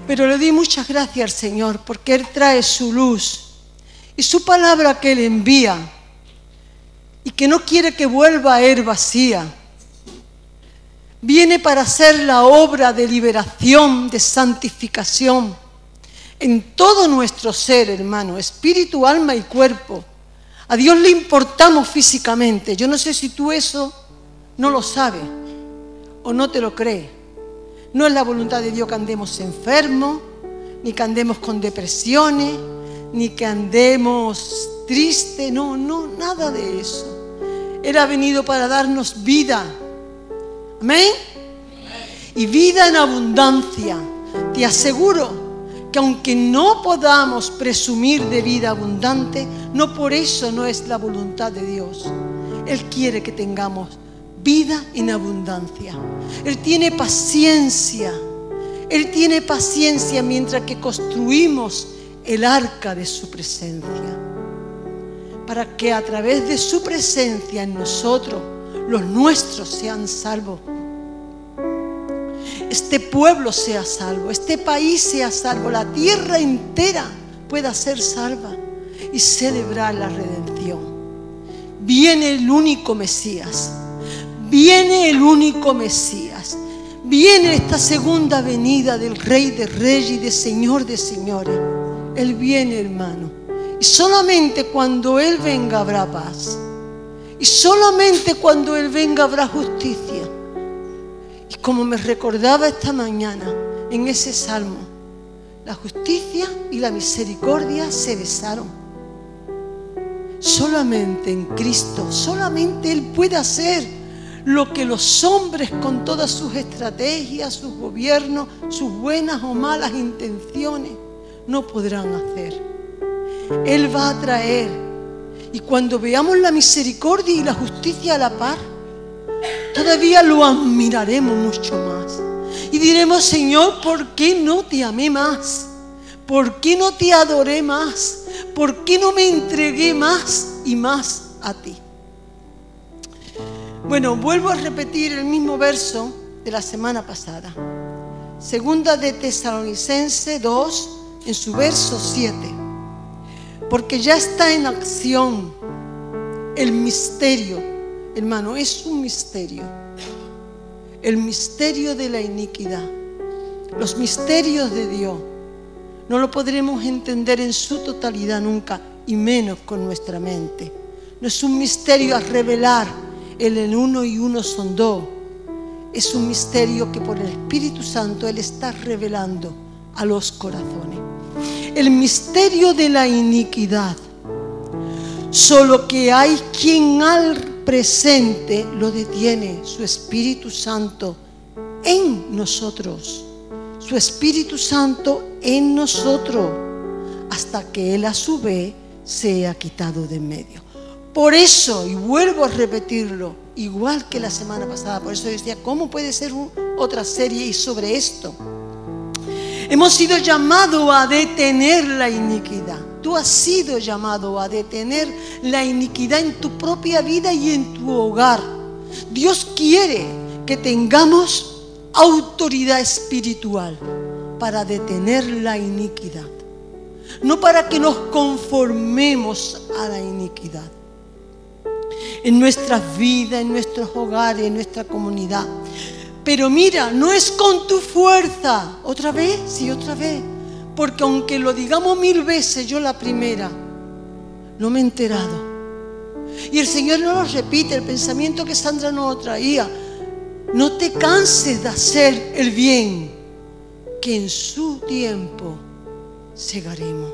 Pero le di muchas gracias al Señor porque Él trae su luz y su palabra que Él envía y que no quiere que vuelva a Él vacía. Viene para hacer la obra de liberación, de santificación en todo nuestro ser, hermano, espíritu, alma y cuerpo. A Dios le importamos físicamente. Yo no sé si tú eso no lo sabes o no te lo crees. No es la voluntad de Dios que andemos enfermos, ni que andemos con depresiones, ni que andemos tristes. No, nada de eso. Él ha venido para darnos vida. Amén. Y vida en abundancia. Te aseguro que aunque no podamos presumir de vida abundante, no por eso no es la voluntad de Dios. Él quiere que tengamos vida en abundancia. Él tiene paciencia. Él tiene paciencia mientras que construimos el arca de su presencia, para que a través de su presencia en nosotros, los nuestros sean salvos. Este pueblo sea salvo, este país sea salvo, la tierra entera pueda ser salva y celebrar la redención. Viene el único Mesías, viene el único Mesías, viene esta segunda venida del Rey de Reyes y de Señor de Señores. Él viene, hermano, y solamente cuando Él venga habrá paz, y solamente cuando Él venga habrá justicia. Y como me recordaba esta mañana en ese salmo, la justicia y la misericordia se besaron. Solamente en Cristo, solamente Él puede hacer lo que los hombres con todas sus estrategias, sus gobiernos, sus buenas o malas intenciones no podrán hacer. Él va a traer, y cuando veamos la misericordia y la justicia a la par, todavía lo admiraremos mucho más. Y diremos: Señor, ¿por qué no te amé más? ¿Por qué no te adoré más? ¿Por qué no me entregué más y más a ti? Bueno, vuelvo a repetir el mismo verso de la semana pasada. Segunda de Tesalonicenses 2, en su verso 7. Porque ya está en acción el misterio. Hermano, es un misterio. El misterio de la iniquidad. Los misterios de Dios no lo podremos entender en su totalidad nunca, y menos con nuestra mente. No es un misterio a revelar el en uno y uno son dos. Es un misterio que por el Espíritu Santo Él está revelando a los corazones. El misterio de la iniquidad. Solo que hay quien al presente lo detiene, su Espíritu Santo en nosotros. Su Espíritu Santo en nosotros, hasta que Él a su vez sea quitado de en medio. Por eso, y vuelvo a repetirlo, igual que la semana pasada, por eso yo decía, ¿cómo puede ser otra serie sobre esto? Hemos sido llamados a detener la iniquidad. Tú has sido llamado a detener la iniquidad en tu propia vida y en tu hogar. Dios quiere que tengamos autoridad espiritual para detener la iniquidad. No para que nos conformemos a la iniquidad. En nuestras vidas, en nuestros hogares, en nuestra comunidad. Pero mira, no es con tu fuerza. Otra vez, sí, otra vez. Porque aunque lo digamos 1000 veces, yo la primera, no me he enterado. Y el Señor no lo repite, el pensamiento que Sandra nos traía. No te canses de hacer el bien, que en su tiempo segaremos.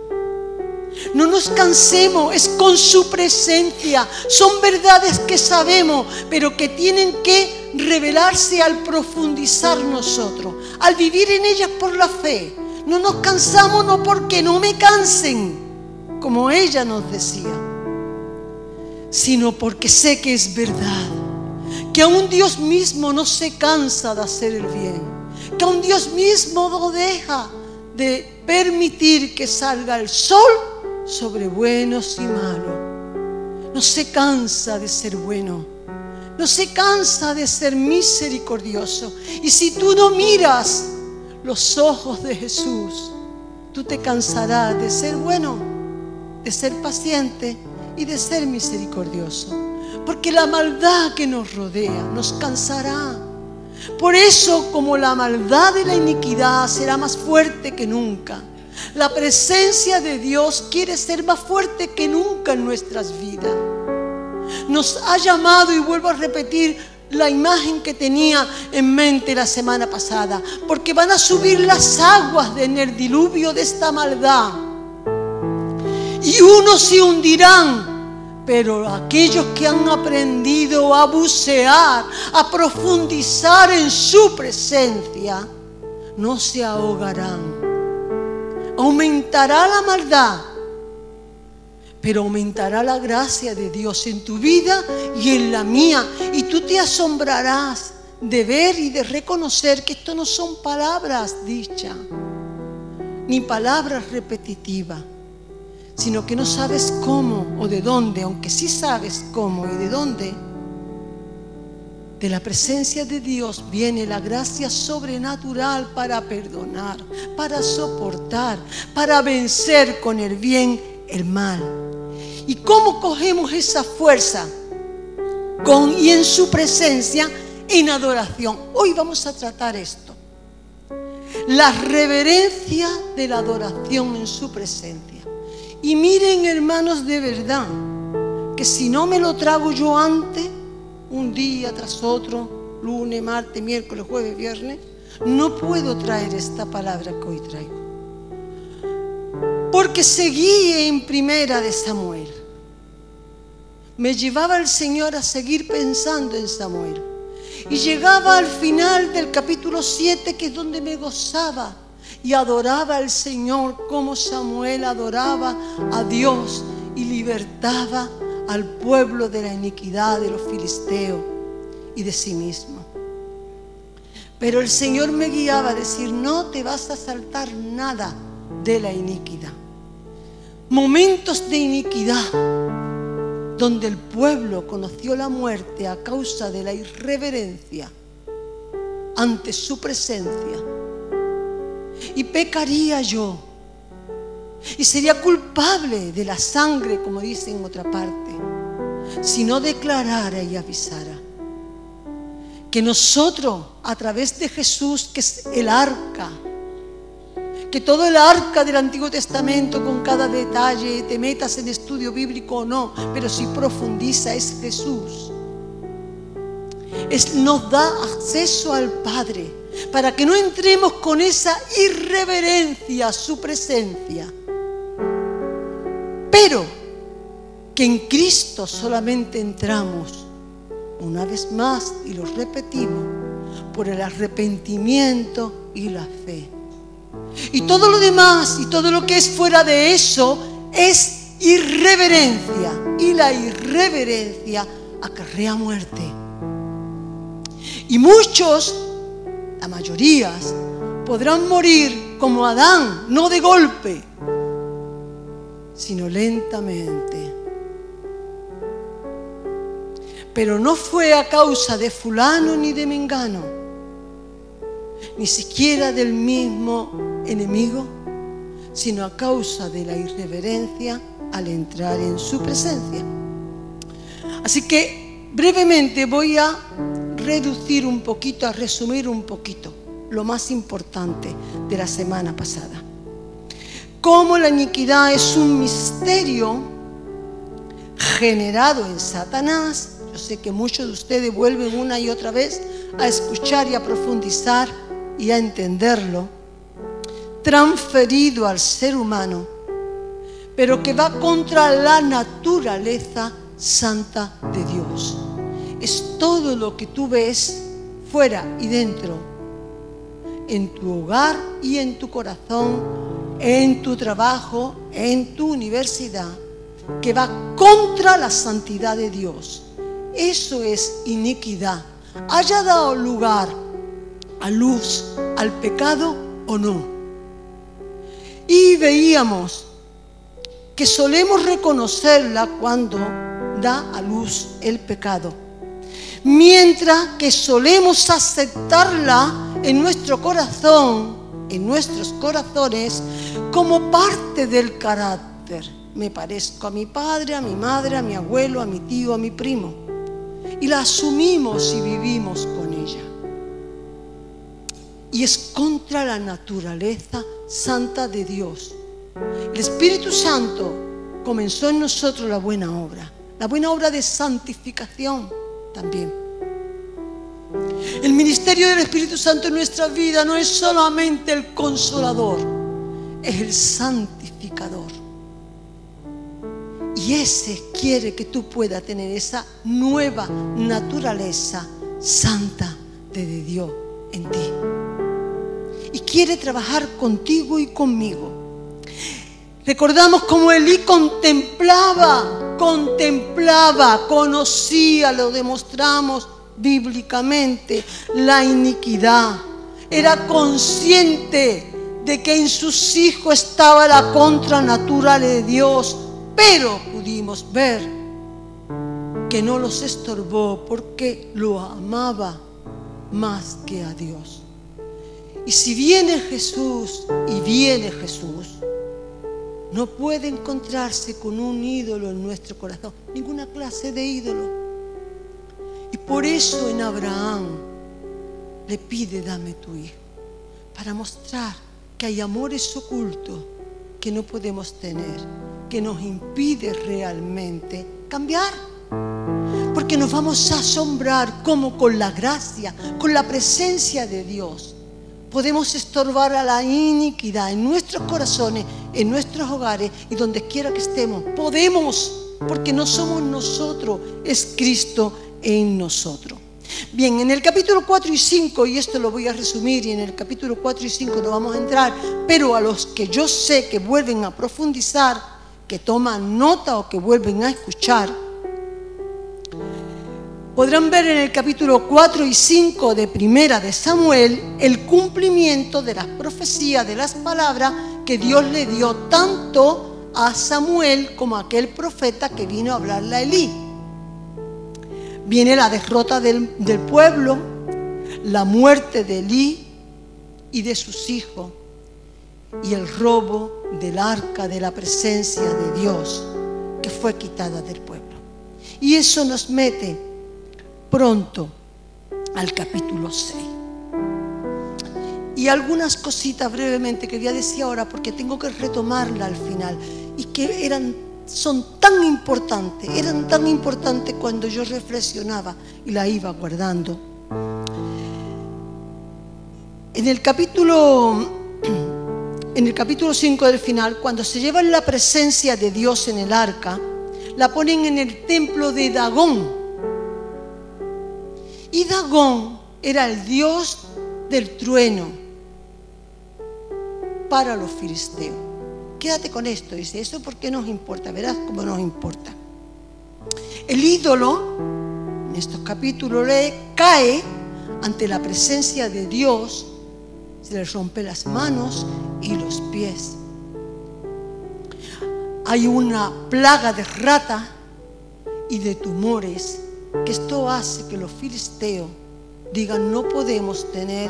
No nos cansemos, es con su presencia. Son verdades que sabemos, pero que tienen que revelarse al profundizar nosotros, al vivir en ellas por la fe. No nos cansamos, no porque no me cansen, como ella nos decía, sino porque sé que es verdad, que aún Dios mismo no se cansa de hacer el bien, que aún Dios mismo no deja de permitir que salga el sol sobre buenos y malos. No se cansa de ser bueno, no se cansa de ser misericordioso. Y si tú no miras los ojos de Jesús, tú te cansarás de ser bueno, de ser paciente y de ser misericordioso. Porque la maldad que nos rodea nos cansará. Por eso, como la maldad de la iniquidad será más fuerte que nunca, la presencia de Dios quiere ser más fuerte que nunca en nuestras vidas. Nos ha llamado, y vuelvo a repetir la imagen que tenía en mente la semana pasada, porque van a subir las aguas en el diluvio de esta maldad, y unos se hundirán, pero aquellos que han aprendido a bucear, a profundizar en su presencia, no se ahogarán. Aumentará la maldad, pero aumentará la gracia de Dios en tu vida y en la mía. Y tú te asombrarás de ver y de reconocer que esto no son palabras dichas, ni palabras repetitivas, sino que no sabes cómo o de dónde, aunque sí sabes cómo y de dónde. De la presencia de Dios viene la gracia sobrenatural para perdonar, para soportar, para vencer con el bien el mal. ¿Y cómo cogemos esa fuerza? Con y en su presencia, en adoración. Hoy vamos a tratar esto. La reverencia de la adoración en su presencia. Y miren, hermanos, de verdad, que si no me lo trago yo antes, un día tras otro, lunes, martes, miércoles, jueves, viernes, no puedo traer esta palabra que hoy traigo. Porque seguí en Primera de Samuel. Me llevaba el Señor a seguir pensando en Samuel. Y llegaba al final del capítulo 7, que es donde me gozaba y adoraba al Señor, como Samuel adoraba a Dios y libertaba al pueblo de la iniquidad de los filisteos y de sí mismo. Pero el Señor me guiaba a decir: no te vas a saltar nada de la iniquidad. Momentos de iniquidad donde el pueblo conoció la muerte a causa de la irreverencia ante su presencia. Y pecaría yo, y sería culpable de la sangre, como dice en otra parte, si no declarara y avisara que nosotros, a través de Jesús, que es el arca, que todo el arca del Antiguo Testamento, con cada detalle, te metas en estudio bíblico o no, pero si profundiza, es Jesús. Nos da acceso al Padre, para que no entremos con esa irreverencia a su presencia. Pero que en Cristo solamente entramos, una vez más, y lo repetimos, por el arrepentimiento y la fe. Y todo lo demás y todo lo que es fuera de eso es irreverencia, y la irreverencia acarrea muerte. Y muchos, la mayoría, podrán morir como Adán, no de golpe, sino lentamente. Pero no fue a causa de fulano ni de mengano, ni siquiera del mismo enemigo, sino a causa de la irreverencia al entrar en su presencia. Así que brevemente voy a reducir un poquito, a resumir un poquito lo más importante de la semana pasada. Cómo la iniquidad es un misterio generado en Satanás. Yo sé que muchos de ustedes vuelven una y otra vez a escuchar y a profundizar y a entenderlo, transferido al ser humano, pero que va contra la naturaleza santa de Dios. Es todo lo que tú ves fuera y dentro, en tu hogar y en tu corazón, en tu trabajo, en tu universidad, que va contra la santidad de Dios. Eso es iniquidad, haya dado lugar a luz, al pecado o no. Y veíamos que solemos reconocerla cuando da a luz el pecado, mientras que solemos aceptarla en nuestro corazón en nuestros corazones como parte del carácter. Me parezco a mi padre, a mi madre, a mi abuelo, a mi tío, a mi primo. Y la asumimos y vivimos con ella. Y es contra la naturaleza santa de Dios. El Espíritu Santo comenzó en nosotros la buena obra de santificación también. El ministerio del Espíritu Santo en nuestra vida no es solamente el consolador, es el santificador. Y ese quiere que tú puedas tener esa nueva naturaleza santa de Dios en ti. Y quiere trabajar contigo y conmigo. Recordamos cómo Elí contemplaba, conocía, lo demostramos bíblicamente, la iniquidad. Era consciente de que en sus hijos estaba la contranaturaleza de Dios, pero pudimos ver que no los estorbó porque lo amaba más que a Dios. Y si viene Jesús, no puede encontrarse con un ídolo en nuestro corazón, ninguna clase de ídolo. Y por eso en Abraham le pide: dame tu hijo, para mostrar que hay amores ocultos que no podemos tener, que nos impide realmente cambiar. Porque nos vamos a asombrar cómo con la gracia, con la presencia de Dios, podemos estorbar a la iniquidad en nuestros corazones, en nuestros hogares y donde quiera que estemos. Podemos, porque no somos nosotros, es Cristo en nosotros. Bien, en el capítulo 4 y 5, y esto lo voy a resumir, y en el capítulo 4 y 5 no vamos a entrar, pero a los que yo sé que vuelven a profundizar, que toman nota o que vuelven a escuchar, podrán ver en el capítulo 4 y 5 de Primera de Samuel el cumplimiento de las profecías, de las palabras que Dios le dio tanto a Samuel como a aquel profeta que vino a hablarle a Elí. Viene la derrota del pueblo, la muerte de Elí y de sus hijos, y el robo del arca de la presencia de Dios que fue quitada del pueblo. Y eso nos mete pronto al capítulo 6. Y algunas cositas brevemente que voy a decir ahora, porque tengo que retomarla al final, y que eran tan importantes cuando yo reflexionaba y la iba guardando. En el capítulo 5 del final, cuando se llevan la presencia de Dios en el arca, la ponen en el templo de Dagón. Y Dagón era el dios del trueno para los filisteos. Quédate con esto, dice, eso porque nos importa, verás cómo nos importa. El ídolo, en estos capítulos, cae ante la presencia de Dios, se le rompe las manos y los pies. Hay una plaga de rata y de tumores, que esto hace que los filisteos digan: no podemos tener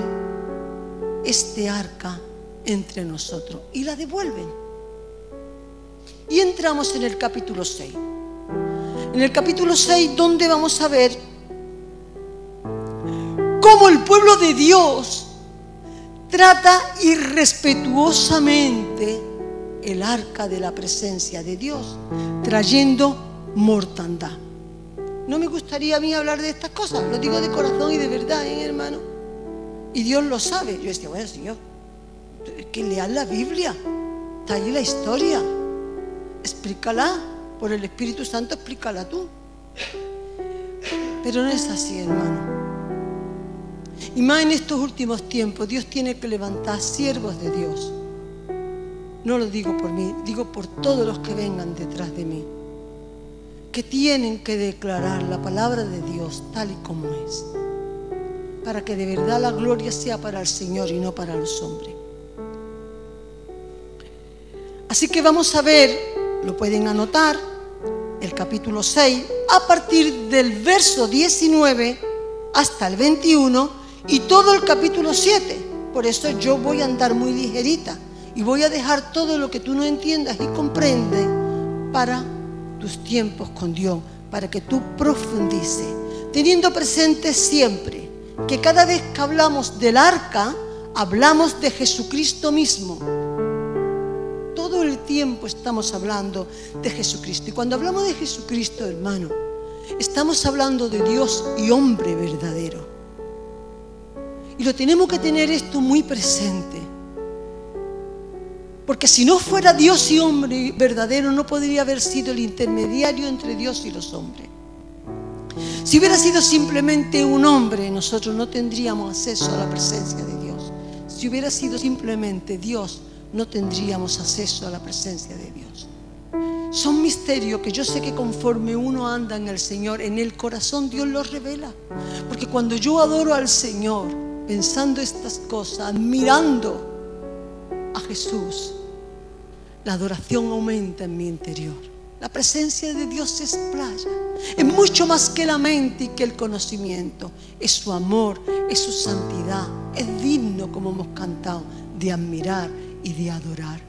este arca entre nosotros, y la devuelven. Y entramos en el capítulo 6. En el capítulo 6, donde vamos a ver cómo el pueblo de Dios trata irrespetuosamente el arca de la presencia de Dios, trayendo mortandad. No me gustaría a mí hablar de estas cosas, lo digo de corazón y de verdad, hermano. Y Dios lo sabe. Yo decía: bueno, Señor, que lean la Biblia, está ahí la historia, explícala, por el Espíritu Santo explícala tú. Pero no es así, hermano. Y más en estos últimos tiempos, Dios tiene que levantar siervos de Dios. No lo digo por mí, digo por todos los que vengan detrás de mí, que tienen que declarar la palabra de Dios tal y como es, para que de verdad la gloria sea para el Señor y no para los hombres. Así que vamos a ver, lo pueden anotar, el capítulo 6, a partir del verso 19 hasta el 21, y todo el capítulo 7. Por eso yo voy a andar muy ligerita y voy a dejar todo lo que tú no entiendas y comprendes para tus tiempos con Dios, para que tú profundices, teniendo presente siempre que cada vez que hablamos del arca, hablamos de Jesucristo mismo. Todo el tiempo estamos hablando de Jesucristo. Y cuando hablamos de Jesucristo, hermano, estamos hablando de Dios y hombre verdadero. Y lo tenemos que tener esto muy presente. Porque si no fuera Dios y hombre verdadero, no podría haber sido el intermediario entre Dios y los hombres. Si hubiera sido simplemente un hombre, nosotros no tendríamos acceso a la presencia de Dios. Si hubiera sido simplemente Dios, no tendríamos acceso a la presencia de Dios. Son misterios que yo sé que conforme uno anda en el Señor, en el corazón Dios los revela. Porque cuando yo adoro al Señor, pensando estas cosas, admirando a Jesús, la adoración aumenta en mi interior. La presencia de Dios se explaya. Es mucho más que la mente y que el conocimiento. Es su amor, es su santidad. Es digno, como hemos cantado, de admirar y de adorar.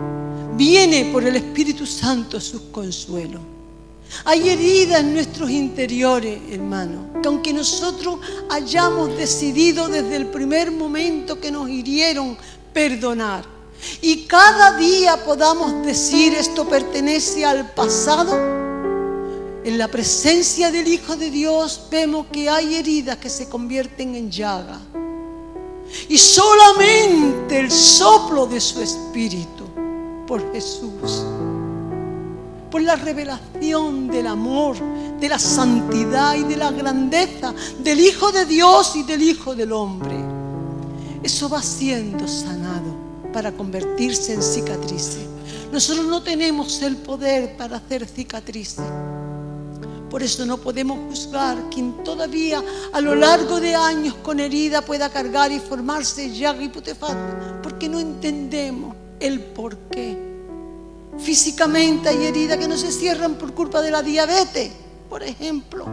Viene por el Espíritu Santo sus consuelos. Hay heridas en nuestros interiores, hermano, que aunque nosotros hayamos decidido desde el primer momento que nos hirieron perdonar, y cada día podamos decir esto pertenece al pasado, en la presencia del Hijo de Dios vemos que hay heridas que se convierten en llaga. Y solamente el soplo de su Espíritu, por Jesús, por la revelación del amor, de la santidad y de la grandeza del Hijo de Dios y del Hijo del hombre, eso va siendo sanado para convertirse en cicatrices. Nosotros no tenemos el poder para hacer cicatrices. Por eso no podemos juzgar quien todavía a lo largo de años con herida pueda cargar y formarse llaga y putefacta, porque no entendemos el porqué. Físicamente hay heridas que no se cierran por culpa de la diabetes, por ejemplo.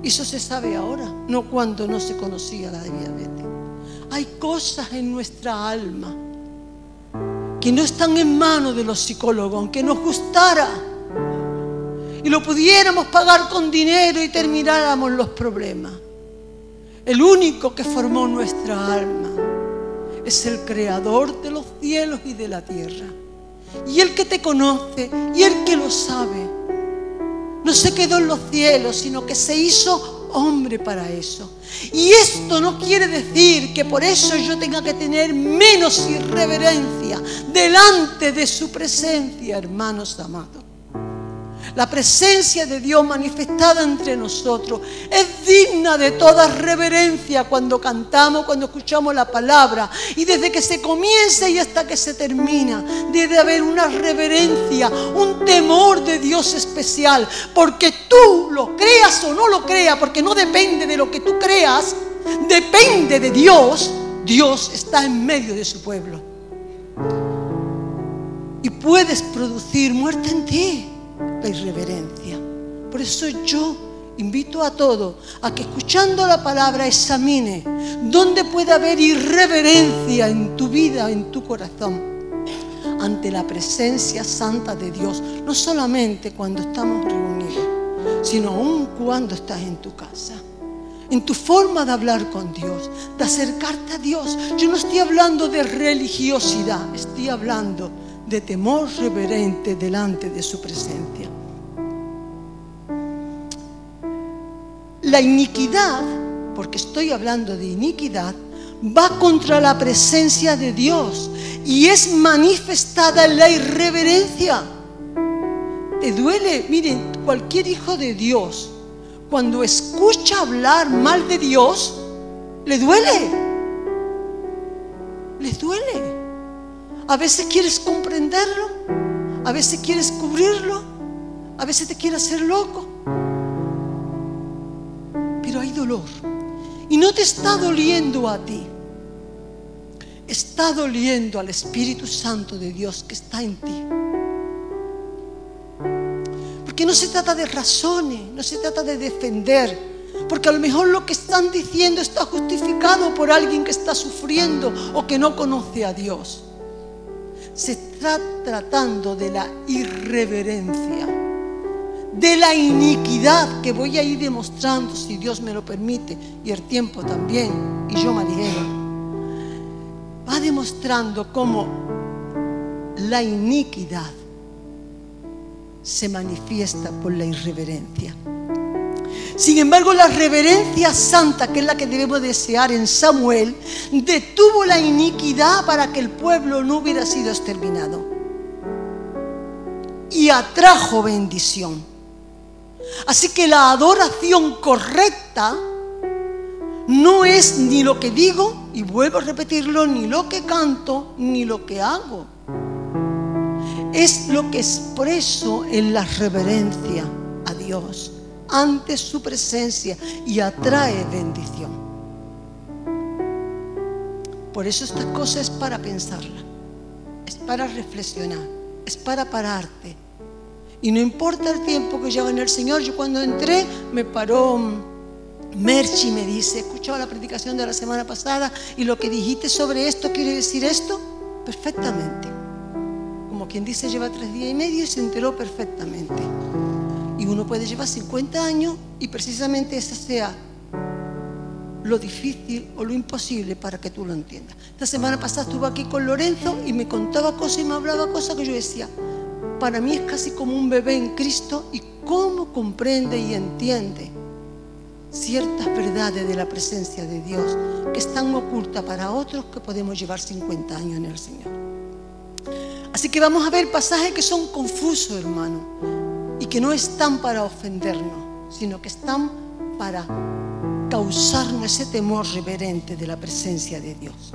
Y eso se sabe ahora, no cuando no se conocía la diabetes. Hay cosas en nuestra alma que no están en manos de los psicólogos, aunque nos gustara y lo pudiéramos pagar con dinero y termináramos los problemas. El único que formó nuestra alma es el Creador de los cielos y de la tierra. Y el que te conoce y el que lo sabe, no se quedó en los cielos, sino que se hizo hombre para eso. Y esto no quiere decir que por eso yo tenga que tener menos irreverencia delante de su presencia, hermanos amados. La presencia de Dios manifestada entre nosotros es digna de toda reverencia cuando cantamos, cuando escuchamos la palabra. Y desde que se comienza y hasta que se termina, debe haber una reverencia, un temor de Dios especial. Porque tú lo creas o no lo creas, porque no depende de lo que tú creas, depende de Dios. Dios está en medio de su pueblo. Y puedes producir muerte en ti. La irreverencia. Por eso yo invito a todos a que escuchando la palabra examine dónde puede haber irreverencia en tu vida, en tu corazón, ante la presencia santa de Dios. No solamente cuando estamos reunidos, sino aún cuando estás en tu casa, en tu forma de hablar con Dios, de acercarte a Dios. Yo no estoy hablando de religiosidad, estoy hablando de temor reverente delante de su presencia. La iniquidad, porque estoy hablando de iniquidad, va contra la presencia de Dios y es manifestada en la irreverencia. ¿Te duele? Miren, cualquier hijo de Dios, cuando escucha hablar mal de Dios, le duele. Les duele. A veces quieres comprenderlo, a veces quieres cubrirlo, a veces te quieres hacer loco. Pero hay dolor. Y no te está doliendo a ti. Está doliendo al Espíritu Santo de Dios que está en ti. Porque no se trata de razones, no se trata de defender. Porque a lo mejor lo que están diciendo está justificado por alguien que está sufriendo o que no conoce a Dios. Se está tratando de la irreverencia, de la iniquidad que voy a ir demostrando, si Dios me lo permite, y el tiempo también, y yo me aligero. Va demostrando cómo la iniquidad se manifiesta por la irreverencia. Sin embargo, la reverencia santa, que es la que debemos desear en Samuel, detuvo la iniquidad para que el pueblo no hubiera sido exterminado y atrajo bendición. Así que la adoración correcta no es ni lo que digo, y vuelvo a repetirlo, ni lo que canto, ni lo que hago. Es lo que expreso en la reverencia a Dios ante su presencia y atrae bendición. Por eso esta cosa es para pensarla, es para reflexionar, es para pararte. Y no importa el tiempo que lleva en el Señor. Yo cuando entré me paró Merchi y me dice: he escuchado la predicación de la semana pasada y lo que dijiste sobre esto quiere decir esto. Perfectamente. Como quien dice, lleva 3 días y medio y se enteró perfectamente. Y uno puede llevar 50 años y precisamente ese sea lo difícil o lo imposible para que tú lo entiendas. Esta semana pasada estuve aquí con Lorenzo y me contaba cosas y me hablaba cosas que yo decía: para mí es casi como un bebé en Cristo, y cómo comprende y entiende ciertas verdades de la presencia de Dios que están ocultas para otros que podemos llevar 50 años en el Señor. Así que vamos a ver pasajes que son confusos, hermano, y que no están para ofendernos, sino que están para causarnos ese temor reverente de la presencia de Dios,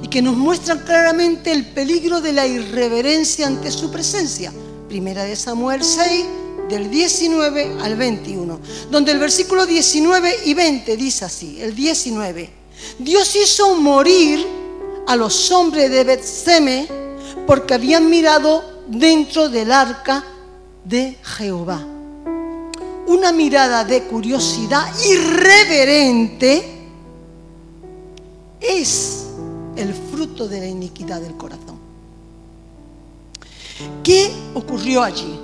y que nos muestran claramente el peligro de la irreverencia ante su presencia. Primera de Samuel 6, del 19 al 21, donde el versículo 19 y 20 dice así. El 19: Dios hizo morir a los hombres de Bet-Seme porque habían mirado dentro del arca de Jehová. Una mirada de curiosidad irreverente es el fruto de la iniquidad del corazón. ¿Qué ocurrió allí?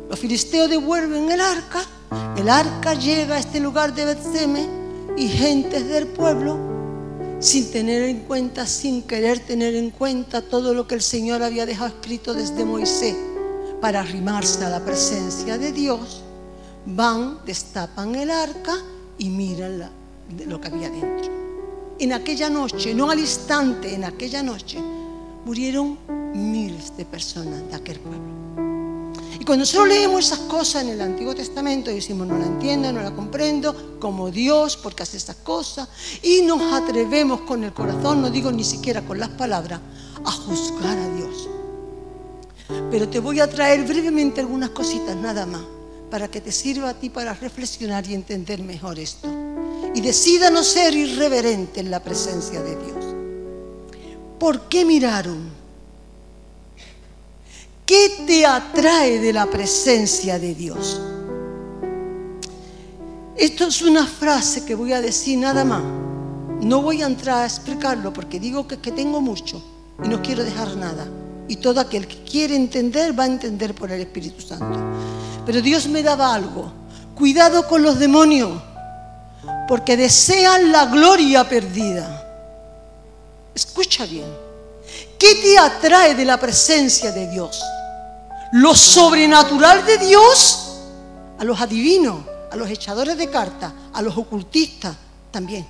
Los filisteos devuelven el arca llega a este lugar de Bet-Seme, y gentes del pueblo, sin tener en cuenta, sin querer tener en cuenta todo lo que el Señor había dejado escrito desde Moisés para arrimarse a la presencia de Dios, van, destapan el arca y miran lo que había dentro. En aquella noche, no al instante, en aquella noche murieron miles de personas de aquel pueblo. Y cuando nosotros leemos esas cosas en el Antiguo Testamento, decimos: no la entiendo, no la comprendo, como Dios, porque hace esas cosas, y nos atrevemos con el corazón, no digo ni siquiera con las palabras, a juzgar a Dios. Pero te voy a traer brevemente algunas cositas nada más, para que te sirva a ti para reflexionar y entender mejor esto, y decida no ser irreverente en la presencia de Dios. ¿Por qué miraron? ¿Qué te atrae de la presencia de Dios? Esto es una frase que voy a decir nada más. No voy a entrar a explicarlo porque digo que tengo mucho y no quiero dejar nada. Y todo aquel que quiere entender va a entender por el Espíritu Santo. Pero Dios me daba algo. Cuidado con los demonios, porque desean la gloria perdida. Escucha bien. ¿Qué te atrae de la presencia de Dios? Lo sobrenatural de Dios, a los adivinos, a los echadores de cartas, a los ocultistas también.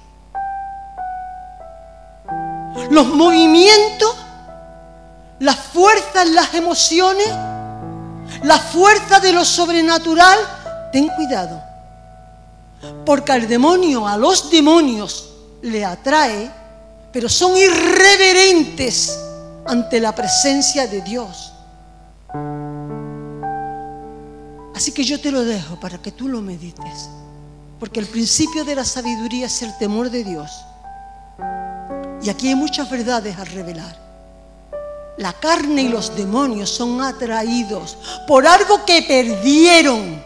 Los movimientos, las fuerzas, las emociones, la fuerza de lo sobrenatural. Ten cuidado, porque al demonio, a los demonios le atrae, pero son irreverentes ante la presencia de Dios. Así que yo te lo dejo para que tú lo medites, porque el principio de la sabiduría es el temor de Dios. Y aquí hay muchas verdades a revelar. La carne y los demonios son atraídos por algo que perdieron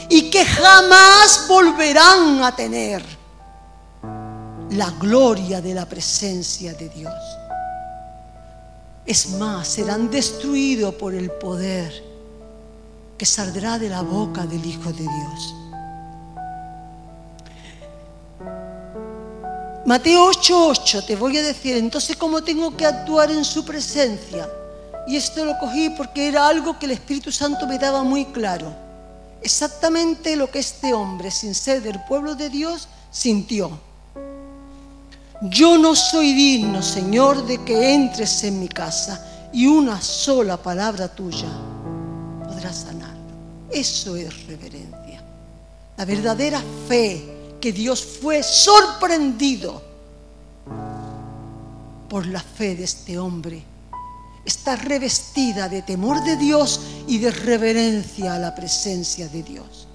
y que jamás volverán a tener la gloria de la presencia de Dios. Es más, serán destruidos por el poder que saldrá de la boca del Hijo de Dios. Mateo 8:8 te voy a decir entonces cómo tengo que actuar en su presencia. Y esto lo cogí porque era algo que el Espíritu Santo me daba muy claro. Exactamente lo que este hombre, sin ser del pueblo de Dios, sintió. Yo no soy digno, Señor, de que entres en mi casa y una sola palabra tuya podrá sanarlo. Eso es reverencia. La verdadera fe, que Dios fue sorprendido por la fe de este hombre, está revestida de temor de Dios y de reverencia a la presencia de Dios.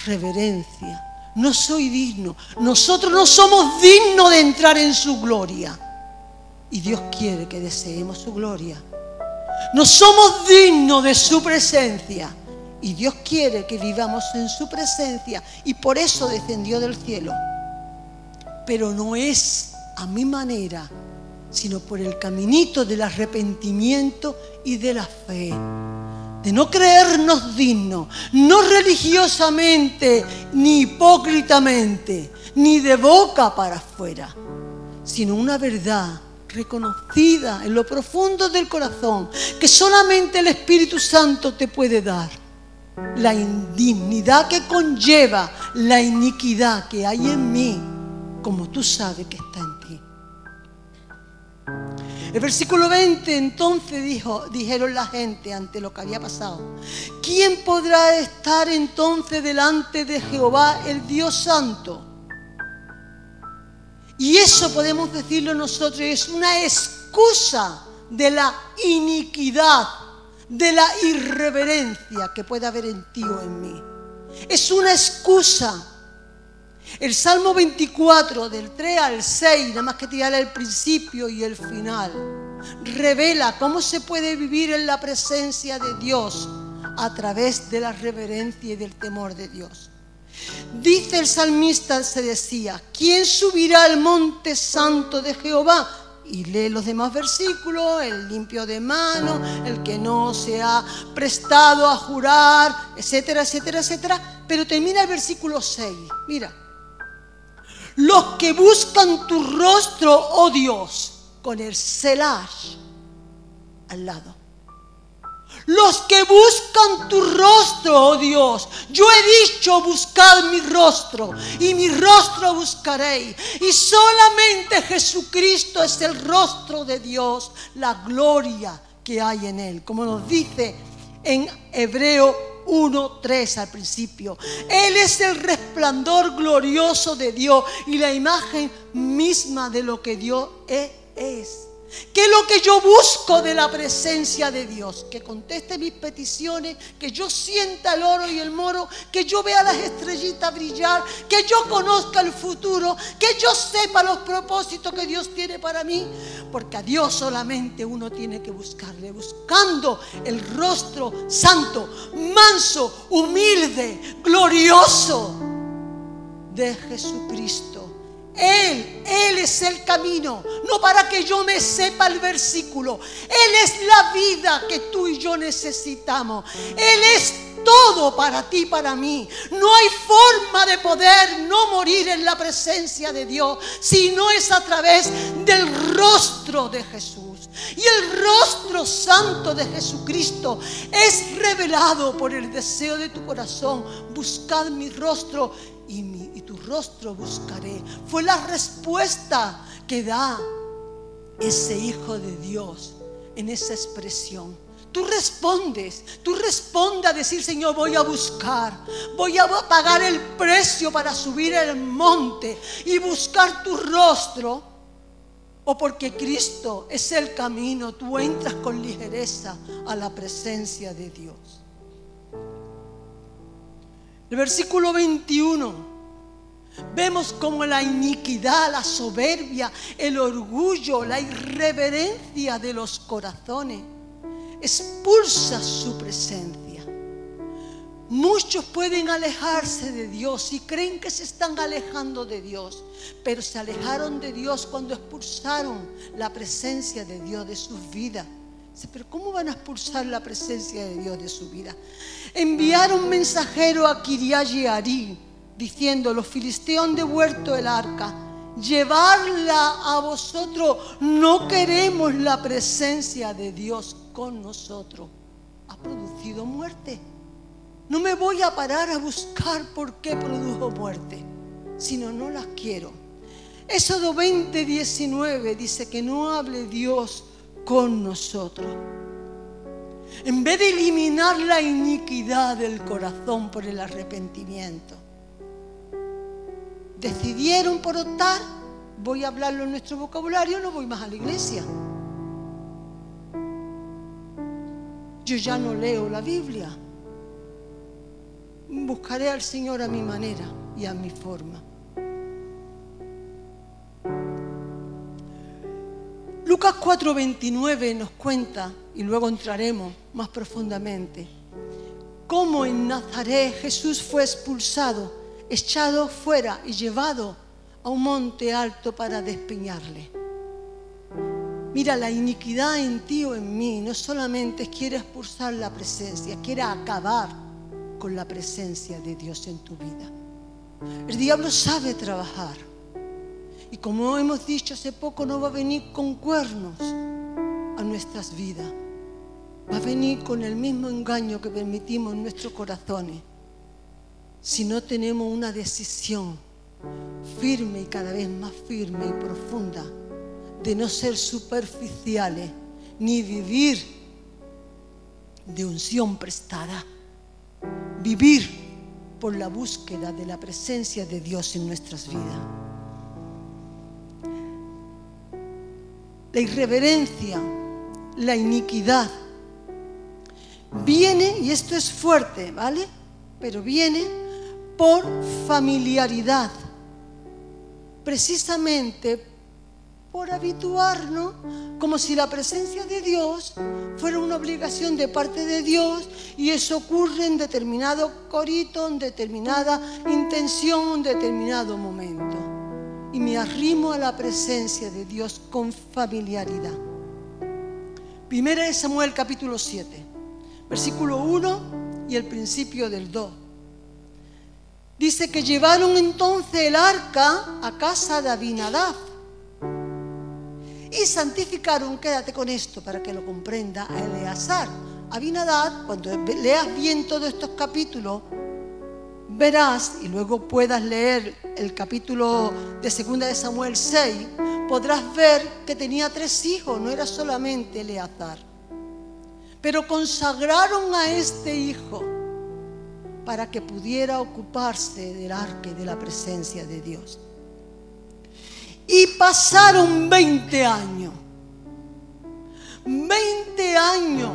Reverencia. No soy digno. Nosotros no somos dignos de entrar en su gloria. Y Dios quiere que deseemos su gloria. No somos dignos de su presencia. Y Dios quiere que vivamos en su presencia. Y por eso descendió del cielo. Pero no es a mi manera, sino por el caminito del arrepentimiento y de la fe. De no creernos dignos, no religiosamente, ni hipócritamente, ni de boca para afuera, sino una verdad reconocida en lo profundo del corazón, que solamente el Espíritu Santo te puede dar. La indignidad que conlleva la iniquidad que hay en mí, como tú sabes que está en ti. El versículo 20, entonces dijeron la gente ante lo que había pasado: ¿quién podrá estar entonces delante de Jehová, el Dios Santo? Y eso podemos decirlo nosotros, es una excusa de la iniquidad, de la irreverencia que puede haber en ti o en mí. Es una excusa. El Salmo 24, del 3 al 6, nada más que tirar el principio y el final, revela cómo se puede vivir en la presencia de Dios a través de la reverencia y del temor de Dios. Dice el salmista, se decía: ¿quién subirá al monte santo de Jehová? Y lee los demás versículos: el limpio de mano, el que no se ha prestado a jurar, etcétera, etcétera, etcétera. Pero termina el versículo 6, mira: los que buscan tu rostro, oh Dios, con el Selah al lado. Los que buscan tu rostro, oh Dios. Yo he dicho: buscad mi rostro, y mi rostro buscaréis. Y solamente Jesucristo es el rostro de Dios, la gloria que hay en Él, como nos dice en Hebreo 1:3 al principio. Él es el resplandor glorioso de Dios y la imagen misma de lo que Dios es. ¿Qué es lo que yo busco de la presencia de Dios? Que conteste mis peticiones, que yo sienta el oro y el moro, que yo vea las estrellitas brillar, que yo conozca el futuro, que yo sepa los propósitos que Dios tiene para mí. Porque a Dios solamente uno tiene que buscarle, buscando el rostro santo, manso, humilde, glorioso de Jesucristo. Él es el camino, no para que yo me sepa el versículo. Él es la vida que tú y yo necesitamos. Él es todo para ti y para mí. No hay forma de poder no morir en la presencia de Dios si no es a través del rostro de Jesús. Y el rostro santo de Jesucristo es revelado por el deseo de tu corazón. Buscad mi rostro y tu rostro buscaré. Fue la respuesta que da ese Hijo de Dios en esa expresión. Tú respondes a decir: Señor, voy a buscar, voy a pagar el precio para subir el monte y buscar tu rostro. O porque Cristo es el camino, tú entras con ligereza a la presencia de Dios. El versículo 21, vemos como la iniquidad, la soberbia, el orgullo, la irreverencia de los corazones expulsa su presencia. Muchos pueden alejarse de Dios y creen que se están alejando de Dios, pero se alejaron de Dios cuando expulsaron la presencia de Dios de sus vidas. Pero ¿cómo van a expulsar la presencia de Dios de su vida? Enviaron mensajero a Kiriat Jearim diciendo: los filisteos han devuelto el arca, llevarla a vosotros, no queremos la presencia de Dios con nosotros. Ha producido muerte. No me voy a parar a buscar por qué produjo muerte, sino no las quiero. Éxodo 20:19 dice que no hable Dios con nosotros. En vez de eliminar la iniquidad del corazón por el arrepentimiento, decidieron por optar: voy a hablarlo en nuestro vocabulario, no voy más a la iglesia. Yo ya no leo la Biblia. Buscaré al Señor a mi manera y a mi forma. Lucas 4:29 nos cuenta, y luego entraremos más profundamente, cómo en Nazaret Jesús fue expulsado, echado fuera y llevado a un monte alto para despeñarle. Mira, la iniquidad en ti o en mí no solamente quiere expulsar la presencia, quiere acabar con la presencia de Dios en tu vida. El diablo sabe trabajar. Y como hemos dicho hace poco, no va a venir con cuernos a nuestras vidas. Va a venir con el mismo engaño que permitimos en nuestros corazones. Si no tenemos una decisión firme y cada vez más firme y profunda de no ser superficiales ni vivir de unción prestada. Vivir por la búsqueda de la presencia de Dios en nuestras vidas. La irreverencia, la iniquidad, viene, y esto es fuerte, ¿vale? Pero viene por familiaridad, precisamente por habituarnos, como si la presencia de Dios fuera una obligación de parte de Dios, y eso ocurre en determinado corito, en determinada intención, en determinado momento. Y me arrimo a la presencia de Dios con familiaridad. Primera de Samuel capítulo 7, versículo 1 y el principio del 2. Dice que llevaron entonces el arca a casa de Abinadab y santificaron, quédate con esto para que lo comprenda, a Eleazar. Abinadab, cuando leas bien todos estos capítulos, verás, y luego puedas leer el capítulo de 2 de Samuel 6, podrás ver que tenía 3 hijos, no era solamente Eleazar. Pero consagraron a este hijo para que pudiera ocuparse del arca y de la presencia de Dios. Y pasaron 20 años. 20 años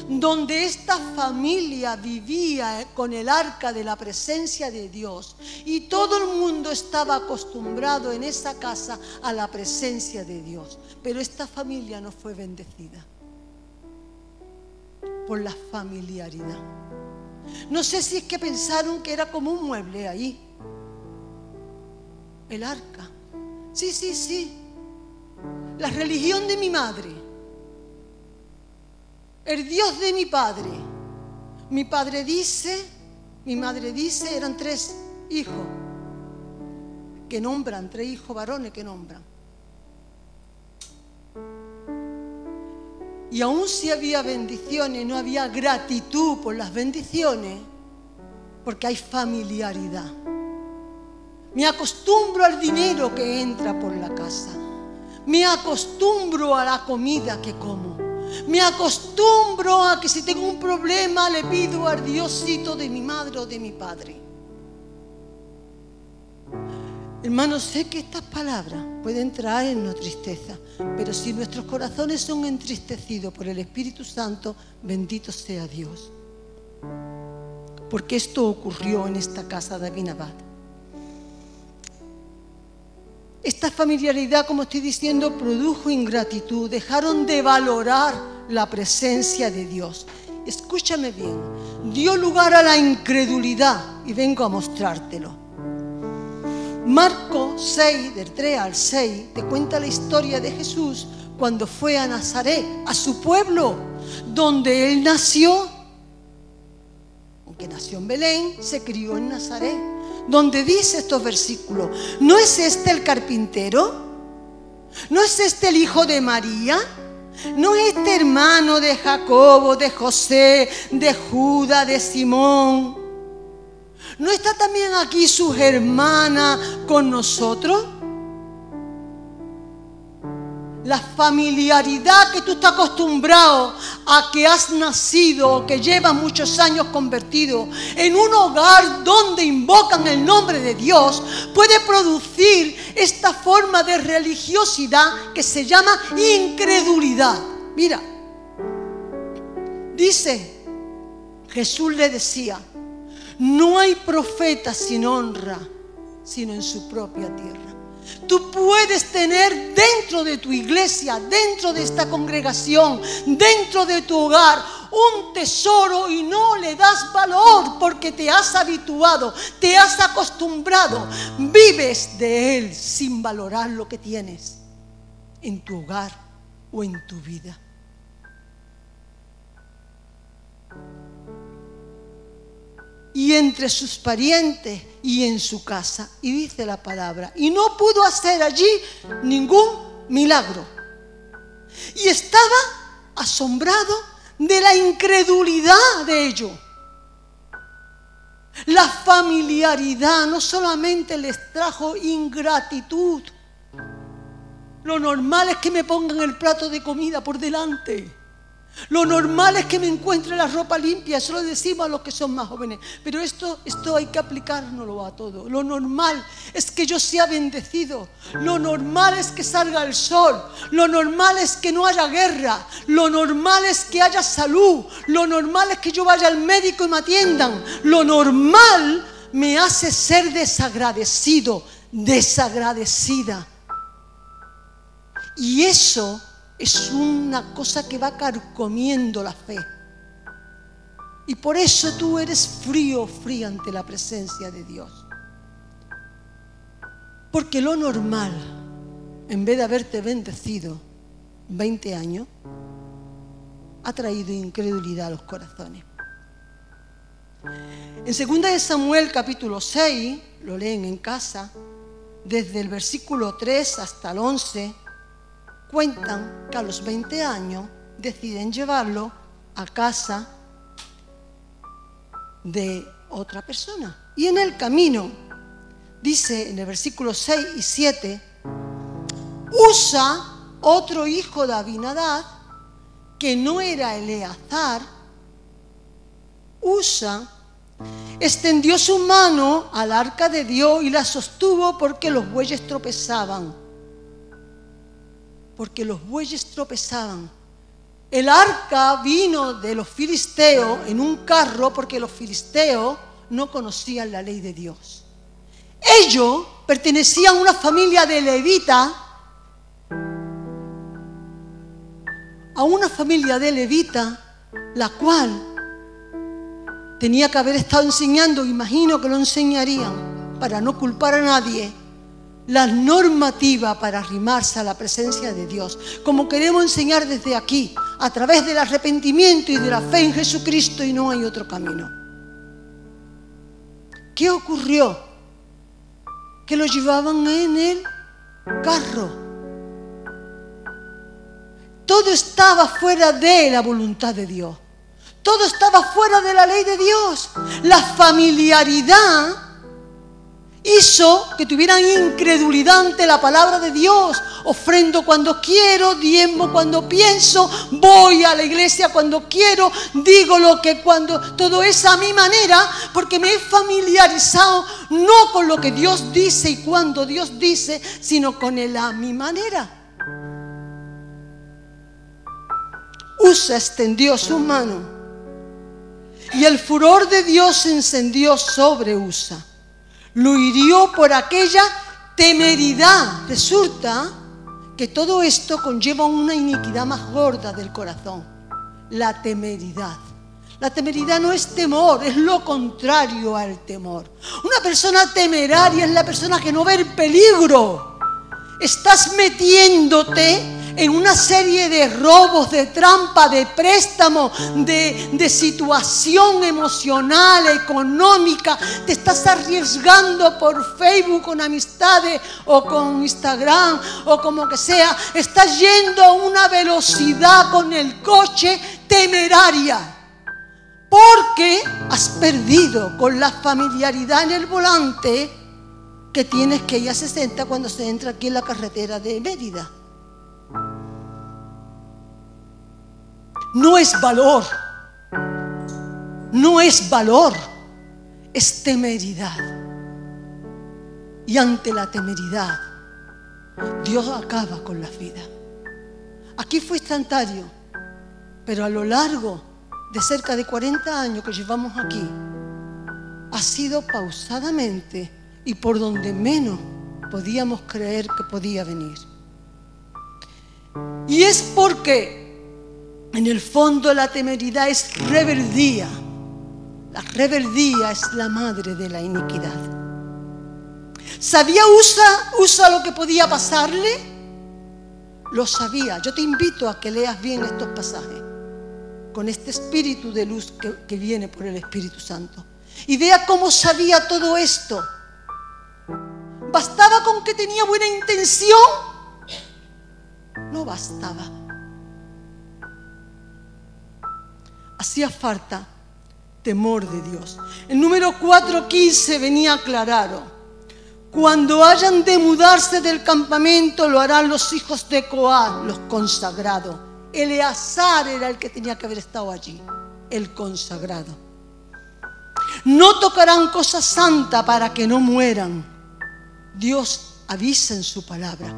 donde esta familia vivía con el arca de la presencia de Dios, y todo el mundo estaba acostumbrado en esa casa a la presencia de Dios. Pero esta familia no fue bendecida por la familiaridad. No sé si es que pensaron que era como un mueble ahí, el arca. Sí. La religión de mi madre, el Dios de mi padre. Mi padre dice, mi madre dice, eran 3 hijos que nombran, 3 hijos varones que nombran. Y aun si había bendiciones, no había gratitud por las bendiciones, porque hay familiaridad. Me acostumbro al dinero que entra por la casa. Me acostumbro a la comida que como. Me acostumbro a que si tengo un problema le pido al Diosito de mi madre o de mi padre. Hermanos, sé que estas palabras pueden traernos tristeza, pero si nuestros corazones son entristecidos por el Espíritu Santo, bendito sea Dios. Porque esto ocurrió en esta casa de Abinadab. Esta familiaridad, como estoy diciendo, produjo ingratitud. Dejaron de valorar la presencia de Dios. escúchame bien, dio lugar a la incredulidad y vengo a mostrártelo. Marcos 6, del 3 al 6, te cuenta la historia de Jesús cuando fue a Nazaret, a su pueblo, donde él nació. Aunque nació en Belén, se crió en Nazaret, donde dice estos versículos: ¿no es este el carpintero? ¿No es este el hijo de María? ¿No es este hermano de Jacobo, de José, de Judas, de Simón? ¿No está también aquí sus hermanas con nosotros? La familiaridad que tú estás acostumbrado a que has nacido, que llevas muchos años convertido en un hogar donde invocan el nombre de Dios, puede producir esta forma de religiosidad que se llama incredulidad. Mira, dice, Jesús le decía: no hay profeta sin honra, sino en su propia tierra. Tú puedes tener dentro de tu iglesia, dentro de esta congregación, dentro de tu hogar, un tesoro y no le das valor porque te has habituado, te has acostumbrado, vives de él sin valorar lo que tienes en tu hogar o en tu vida. Y entre sus parientes y en su casa. Y dice la palabra, y no pudo hacer allí ningún milagro. Y estaba asombrado de la incredulidad de ellos. La familiaridad no solamente les trajo ingratitud. Lo normal es que me pongan el plato de comida por delante. Lo normal es que me encuentre la ropa limpia. Eso lo decimos a los que son más jóvenes. Pero esto hay que aplicárnoslo a todo. Lo normal es que yo sea bendecido. Lo normal es que salga el sol. Lo normal es que no haya guerra. Lo normal es que haya salud. Lo normal es que yo vaya al médico y me atiendan. Lo normal me hace ser desagradecido, desagradecida. Y eso es una cosa que va carcomiendo la fe. Y por eso tú eres frío, fría ante la presencia de Dios. Porque lo normal, en vez de haberte bendecido 20 años, ha traído incredulidad a los corazones. En 2 Samuel capítulo 6, lo leen en casa, desde el versículo 3 hasta el 11, cuentan que a los 20 años deciden llevarlo a casa de otra persona. Y en el camino, dice en el versículo 6 y 7, Usa, otro hijo de Abinadab, que no era Eleazar, Usa extendió su mano al arca de Dios y la sostuvo porque los bueyes tropezaban. Porque los bueyes tropezaban. El arca vino de los filisteos en un carro porque los filisteos no conocían la ley de Dios. Ellos pertenecían a una familia de levitas, la cual tenía que haber estado enseñando, imagino que lo enseñarían, para no culpar a nadie, la normativa para arrimarse a la presencia de Dios, como queremos enseñar desde aquí, a través del arrepentimiento y de la fe en Jesucristo, y no hay otro camino. ¿Qué ocurrió? Que lo llevaban en el carro. Todo estaba fuera de la voluntad de Dios. Todo estaba fuera de la ley de Dios. La familiaridad hizo que tuvieran incredulidad ante la palabra de Dios. Ofrendo cuando quiero, diezmo cuando pienso, voy a la iglesia cuando quiero, digo lo que cuando, todo es a mi manera, porque me he familiarizado no con lo que Dios dice y cuando Dios dice, sino con el a mi manera. Usa extendió su mano y el furor de Dios se encendió sobre Usa. Lo hirió por aquella temeridad. Resulta que todo esto conlleva una iniquidad más gorda del corazón, la temeridad. La temeridad no es temor, es lo contrario al temor. Una persona temeraria es la persona que no ve el peligro. Estás metiéndote en una serie de robos, de trampa, de préstamo, de situación emocional, económica. Te estás arriesgando por Facebook con amistades o con Instagram o como que sea. Estás yendo a una velocidad con el coche temeraria. Porque has perdido con la familiaridad en el volante que tienes que ir a 60 cuando se entra aquí en la carretera de Mérida. No es valor, no es valor, es temeridad. Y ante la temeridad, Dios acaba con la vida. Aquí fue instantáneo, pero a lo largo de cerca de 40 años que llevamos aquí, ha sido pausadamente y por donde menos podíamos creer que podía venir. Y es porque en el fondo la temeridad es rebeldía. La rebeldía es la madre de la iniquidad. ¿Sabía Usa lo que podía pasarle? Lo sabía. Yo te invito a que leas bien estos pasajes con este espíritu de luz que viene por el Espíritu Santo. Y vea cómo sabía todo esto. ¿Bastaba con que tenía buena intención? No bastaba. Hacía falta temor de Dios. El número 4:15 venía claro. Cuando hayan de mudarse del campamento, lo harán los hijos de Coat, los consagrados. Eleazar era el que tenía que haber estado allí, el consagrado. No tocarán cosa santa para que no mueran. Dios avisa en su palabra.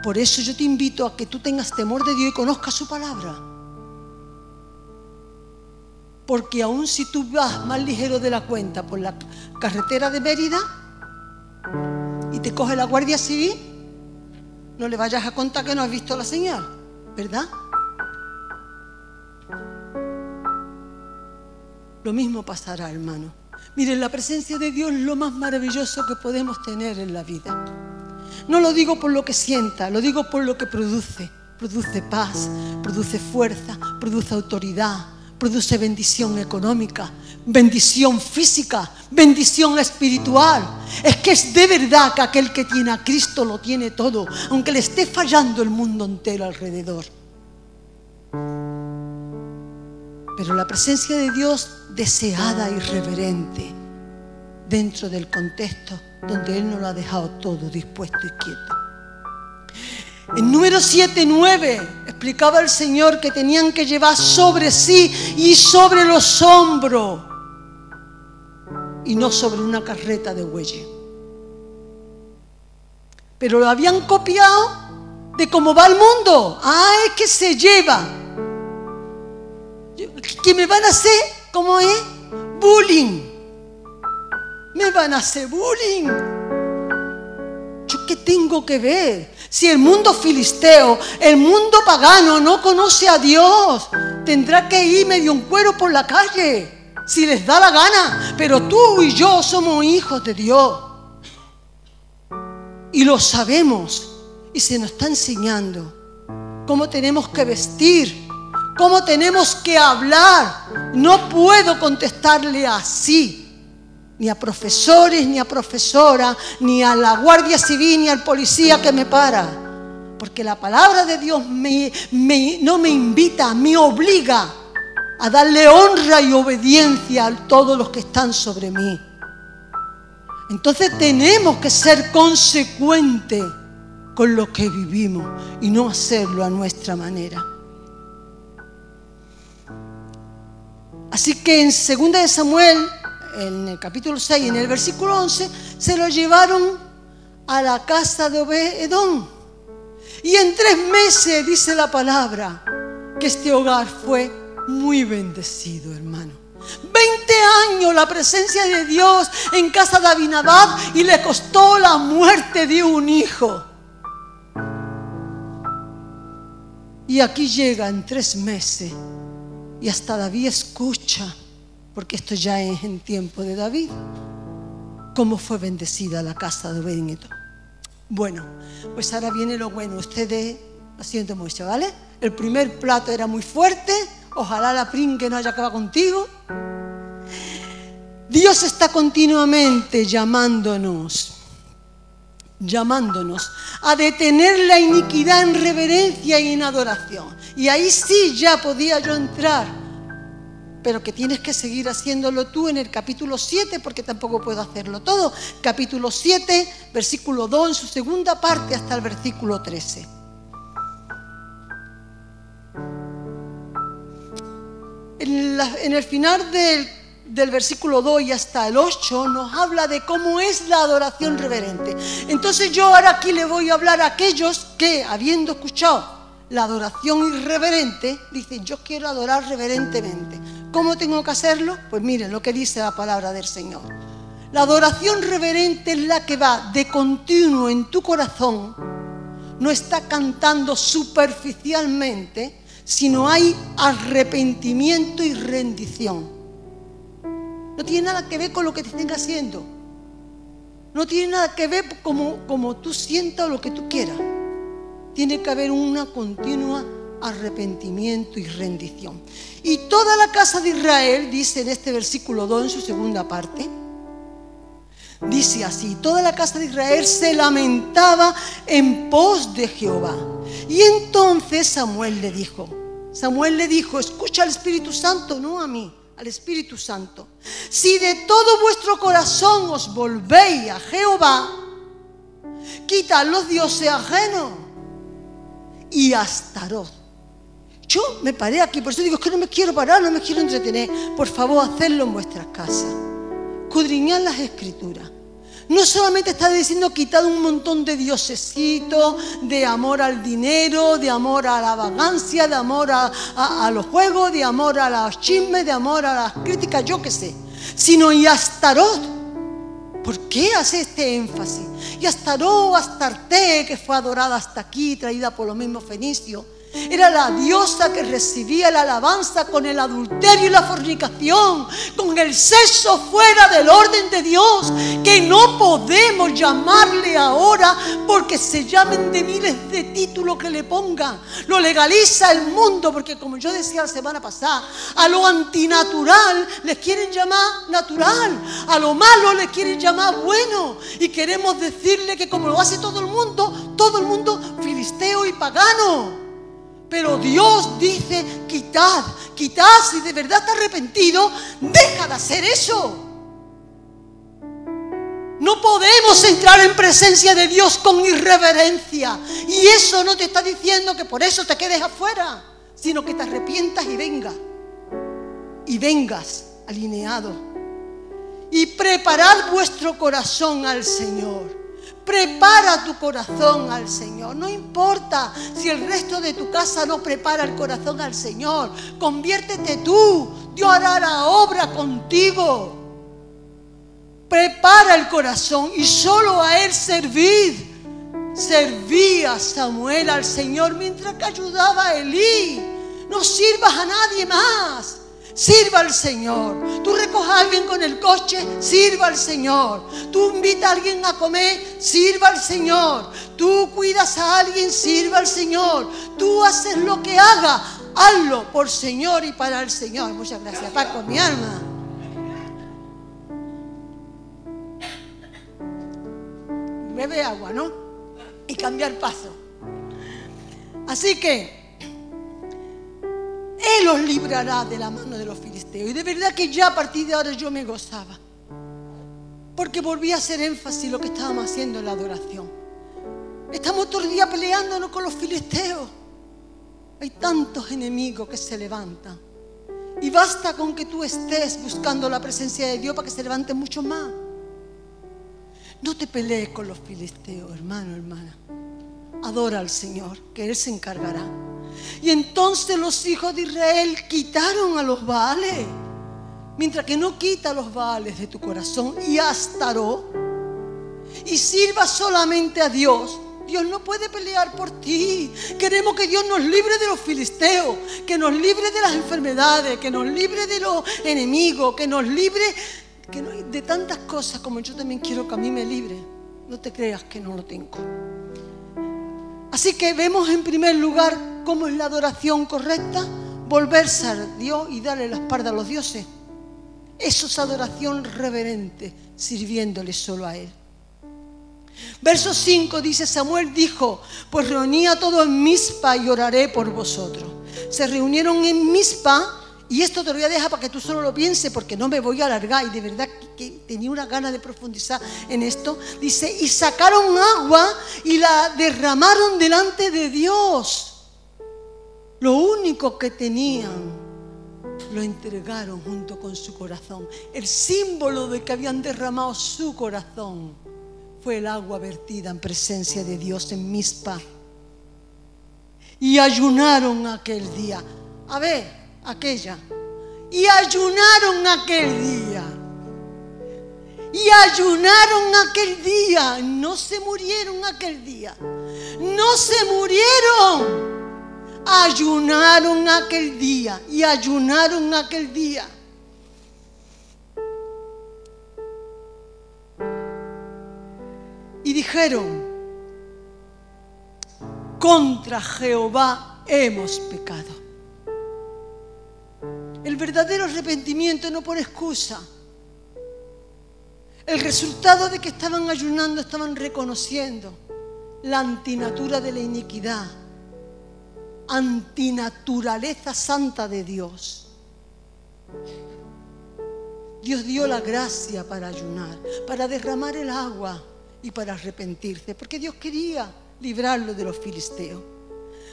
Por eso yo te invito a que tú tengas temor de Dios y conozcas su palabra. Porque aun si tú vas más ligero de la cuenta por la carretera de Mérida y te coge la Guardia Civil, no le vayas a contar que no has visto la señal, ¿verdad? Lo mismo pasará, hermano. Miren, la presencia de Dios es lo más maravilloso que podemos tener en la vida. No lo digo por lo que sienta, lo digo por lo que produce. Produce paz, produce fuerza, produce autoridad, produce bendición económica, bendición física, bendición espiritual. Es que es de verdad que aquel que tiene a Cristo lo tiene todo, aunque le esté fallando el mundo entero alrededor. Pero la presencia de Dios deseada y reverente dentro del contexto donde Él nos lo ha dejado todo dispuesto y quieto. En número 7:9 explicaba el Señor que tenían que llevar sobre sí y sobre los hombros y no sobre una carreta de bueyes. Pero lo habían copiado de cómo va el mundo. Es que se lleva. ¿Qué me van a hacer? ¿Cómo es? Bullying. Me van a hacer bullying. ¿Yo qué tengo que ver? Si el mundo filisteo, el mundo pagano no conoce a Dios, tendrá que ir medio en cuero por la calle, si les da la gana. Pero tú y yo somos hijos de Dios. Y lo sabemos. Y se nos está enseñando cómo tenemos que vestir, cómo tenemos que hablar. No puedo contestarle así. Ni a profesores, ni a profesoras, ni a la Guardia Civil, ni al policía que me para. Porque la palabra de Dios no me invita, me obliga a darle honra y obediencia a todos los que están sobre mí. Entonces tenemos que ser consecuentes con lo que vivimos y no hacerlo a nuestra manera. Así que en 2 de Samuel, en el capítulo 6, en el versículo 11, se lo llevaron a la casa de Obed-Edom. Y en 3 meses, dice la palabra, que este hogar fue muy bendecido, hermano. 20 años la presencia de Dios en casa de Abinadab y le costó la muerte de un hijo. Y aquí llega en 3 meses Y hasta David escucha, porque esto ya es en tiempo de David, cómo fue bendecida la casa de Obed-Edom. Bueno, pues ahora viene lo bueno. Ustedes, lo siento mucho, ¿vale? El primer plato era muy fuerte. Ojalá la pringue no haya acabado contigo. Dios está continuamente llamándonos a detener la iniquidad en reverencia y en adoración. Y ahí sí ya podía yo entrar, pero que tienes que seguir haciéndolo tú en el capítulo 7, porque tampoco puedo hacerlo todo. Capítulo 7, versículo 2, en su segunda parte hasta el versículo 13. En el final del versículo 2 y hasta el 8 nos habla de cómo es la adoración reverente. Entonces yo ahora aquí le voy a hablar a aquellos que, habiendo escuchado la adoración irreverente, dicen: yo quiero adorar reverentemente. ¿Cómo tengo que hacerlo? Pues miren lo que dice la palabra del Señor. La adoración reverente es la que va de continuo en tu corazón. No está cantando superficialmente, sino hay arrepentimiento y rendición. No tiene nada que ver con lo que te estén haciendo. No tiene nada que ver como tú sientas o lo que tú quieras. Tiene que haber una continua arrepentimiento y rendición. Y toda la casa de Israel, dice en este versículo 2, en su segunda parte, dice así: toda la casa de Israel se lamentaba en pos de Jehová. Y entonces Samuel le dijo, escucha al Espíritu Santo, no a mí, al Espíritu Santo: si de todo vuestro corazón os volvéis a Jehová, quitad los dioses ajenos y a Astarot. Yo me paré aquí, por eso digo, es que no me quiero parar, no me quiero entretener. Por favor, hacedlo en vuestras casas. Escudriñad las Escrituras. No solamente está diciendo quitad un montón de diosesitos, de amor al dinero, de amor a la vagancia, de amor a los juegos, de amor a los chismes, de amor a las críticas, yo qué sé, sino y Astarot. ¿Por qué hace este énfasis? Y Astarot, Astarte, que fue adorada hasta aquí, traída por los mismos fenicios, era la diosa que recibía la alabanza con el adulterio y la fornicación, con el sexo fuera del orden de Dios, que no podemos llamarle ahora porque se llamen de miles de títulos que le pongan. Lo legaliza el mundo, porque como yo decía la semana pasada, a lo antinatural les quieren llamar natural, a lo malo les quieren llamar bueno, y queremos decirle que como lo hace todo el mundo filisteo y pagano. Pero Dios dice: quitad, si de verdad estás arrepentido, deja de hacer eso. No podemos entrar en presencia de Dios con irreverencia. Y eso no te está diciendo que por eso te quedes afuera, sino que te arrepientas y vengas alineado. Y preparad vuestro corazón al Señor. Prepara tu corazón al Señor. No importa si el resto de tu casa no prepara el corazón al Señor. Conviértete tú. Dios hará la obra contigo. Prepara el corazón y solo a Él servid. Servía Samuel al Señor mientras que ayudaba a Elí. No sirvas a nadie más. Sirva al Señor. Tú recoges a alguien con el coche, sirva al Señor. Tú invitas a alguien a comer, sirva al Señor. Tú cuidas a alguien, sirva al Señor. Tú haces lo que haga, hazlo por Señor y para el Señor. Muchas gracias, Paco, mi alma. Bebe agua, ¿no? Y cambiar paso. Así que Él os librará de la mano de los filisteos. Y de verdad que ya a partir de ahora yo me gozaba, porque volví a hacer énfasis en lo que estábamos haciendo en la adoración. Estamos todo el día peleándonos con los filisteos. Hay tantos enemigos que se levantan. Y basta con que tú estés buscando la presencia de Dios para que se levanten muchos más. No te pelees con los filisteos, hermano, hermana. Adora al Señor, que Él se encargará. Y entonces los hijos de Israel quitaron a los Baales. Mientras que no quita los Baales de tu corazón y Astarot, y sirva solamente a Dios, Dios no puede pelear por ti. Queremos que Dios nos libre de los filisteos. que nos libre de las enfermedades, que nos libre de los enemigos, que nos libre de tantas cosas como yo también quiero que a mí me libre. No te creas que no lo tengo. Así que vemos en primer lugar cómo es la adoración correcta: volverse a Dios y darle la espalda a los dioses. Eso es adoración reverente, sirviéndole solo a Él. Verso 5 dice: Samuel dijo, pues reuní a todos en Mizpa y oraré por vosotros. Se reunieron en Mizpa, y esto te lo voy a dejar para que tú solo lo pienses, porque no me voy a alargar, y de verdad que tenía una gana de profundizar en esto. Dice: y sacaron agua y la derramaron delante de Dios. Lo único que tenían lo entregaron junto con su corazón. El símbolo de que habían derramado su corazón fue el agua vertida en presencia de Dios en Mizpa. Y ayunaron aquel día. A ver, aquella. Y ayunaron aquel día. Y ayunaron aquel día. No se murieron aquel día. No se murieron. Ayunaron aquel día. Y ayunaron aquel día. Y dijeron: contra Jehová hemos pecado. El verdadero arrepentimiento no pone excusa. El resultado de que estaban ayunando, estaban reconociendo la antinatura de la iniquidad, antinaturaleza santa de Dios. Dios dio la gracia para ayunar, para derramar el agua y para arrepentirse, porque Dios quería librarlo de los filisteos.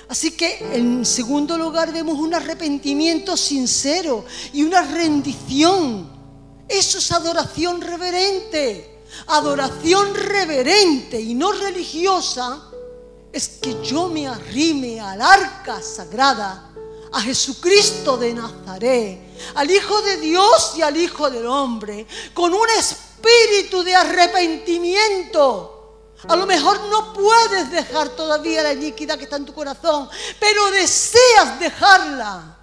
Así que en segundo lugar vemos un arrepentimiento sincero y una rendición. Eso es adoración reverente. Adoración reverente y no religiosa es que yo me arrime al arca sagrada, a Jesucristo de Nazaret, al Hijo de Dios y al Hijo del hombre, con un espíritu de arrepentimiento. A lo mejor no puedes dejar todavía la iniquidad que está en tu corazón, pero deseas dejarla.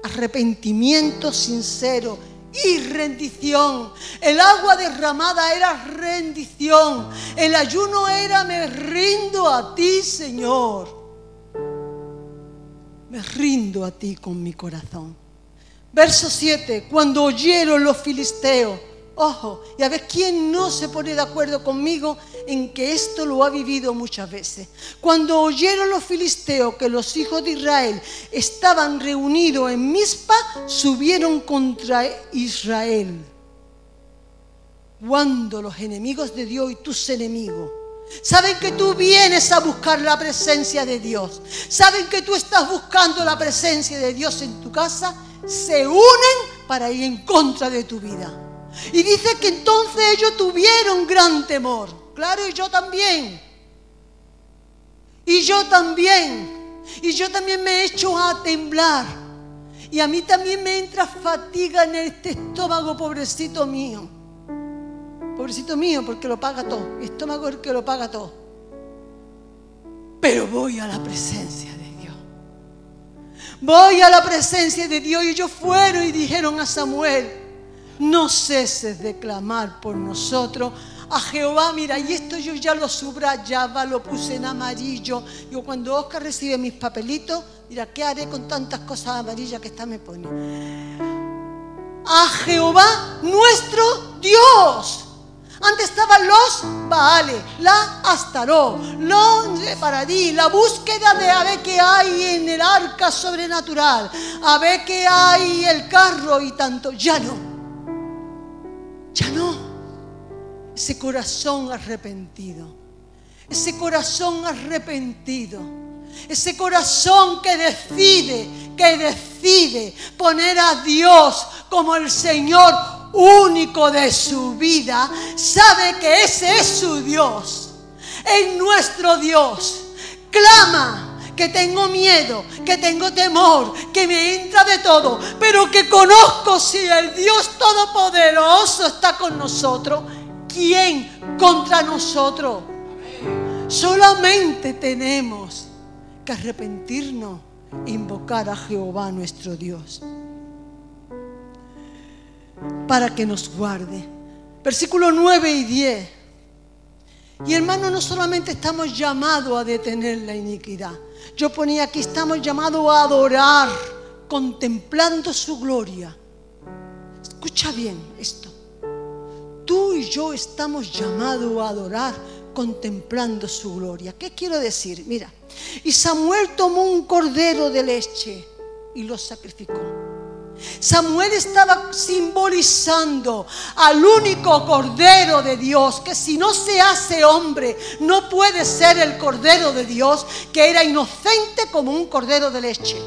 Arrepentimiento sincero y rendición. El agua derramada era rendición. El ayuno era: me rindo a ti, Señor. Me rindo a ti con mi corazón. Verso 7. Cuando oyeron los filisteos, ojo, y a ver quién no se pone de acuerdo conmigo en que esto lo ha vivido muchas veces. Cuando oyeron los filisteos que los hijos de Israel estaban reunidos en Mizpa, subieron contra Israel. Cuando los enemigos de Dios y tus enemigos saben que tú vienes a buscar la presencia de Dios, saben que tú estás buscando la presencia de Dios en tu casa, se unen para ir en contra de tu vida. Y dice que entonces ellos tuvieron gran temor. Claro, y yo también. Y yo también. Y yo también me he hecho a temblar. Y a mí también me entra fatiga en este estómago, pobrecito mío. Pobrecito mío, porque lo paga todo. Mi estómago es el que lo paga todo. Pero voy a la presencia de Dios. Voy a la presencia de Dios. Y ellos fueron y dijeron a Samuel: no ceses de clamar por nosotros a Jehová. Mira, y esto yo ya lo subrayaba, lo puse en amarillo. Yo cuando Oscar recibe mis papelitos, mira, ¿qué haré con tantas cosas amarillas que esta me pone? A Jehová nuestro Dios. Antes estaban los Baales, la Astaró, los Paradí, la búsqueda de a ver qué hay en el arca sobrenatural, a ver qué hay el carro y tanto. Ya no. Ya no. Ese corazón arrepentido, ese corazón arrepentido, ese corazón que decide poner a Dios como el Señor único de su vida, sabe que ese es su Dios, es nuestro Dios. Clama: que tengo miedo, que tengo temor, que me entra de todo, pero que conozco si el Dios Todopoderoso está con nosotros, ¿quién contra nosotros? Solamente tenemos que arrepentirnos e invocar a Jehová nuestro Dios para que nos guarde. Versículos 9 y 10. Y hermano, no solamente estamos llamados a detener la iniquidad. Yo ponía aquí, estamos llamados a adorar, contemplando su gloria. Escucha bien esto. Tú y yo estamos llamados a adorar, contemplando su gloria. ¿Qué quiero decir? Mira, y Samuel tomó un cordero de leche y lo sacrificó. Samuel estaba simbolizando al único cordero de Dios, que si no se hace hombre no puede ser el cordero de Dios, que era inocente como un cordero de leche.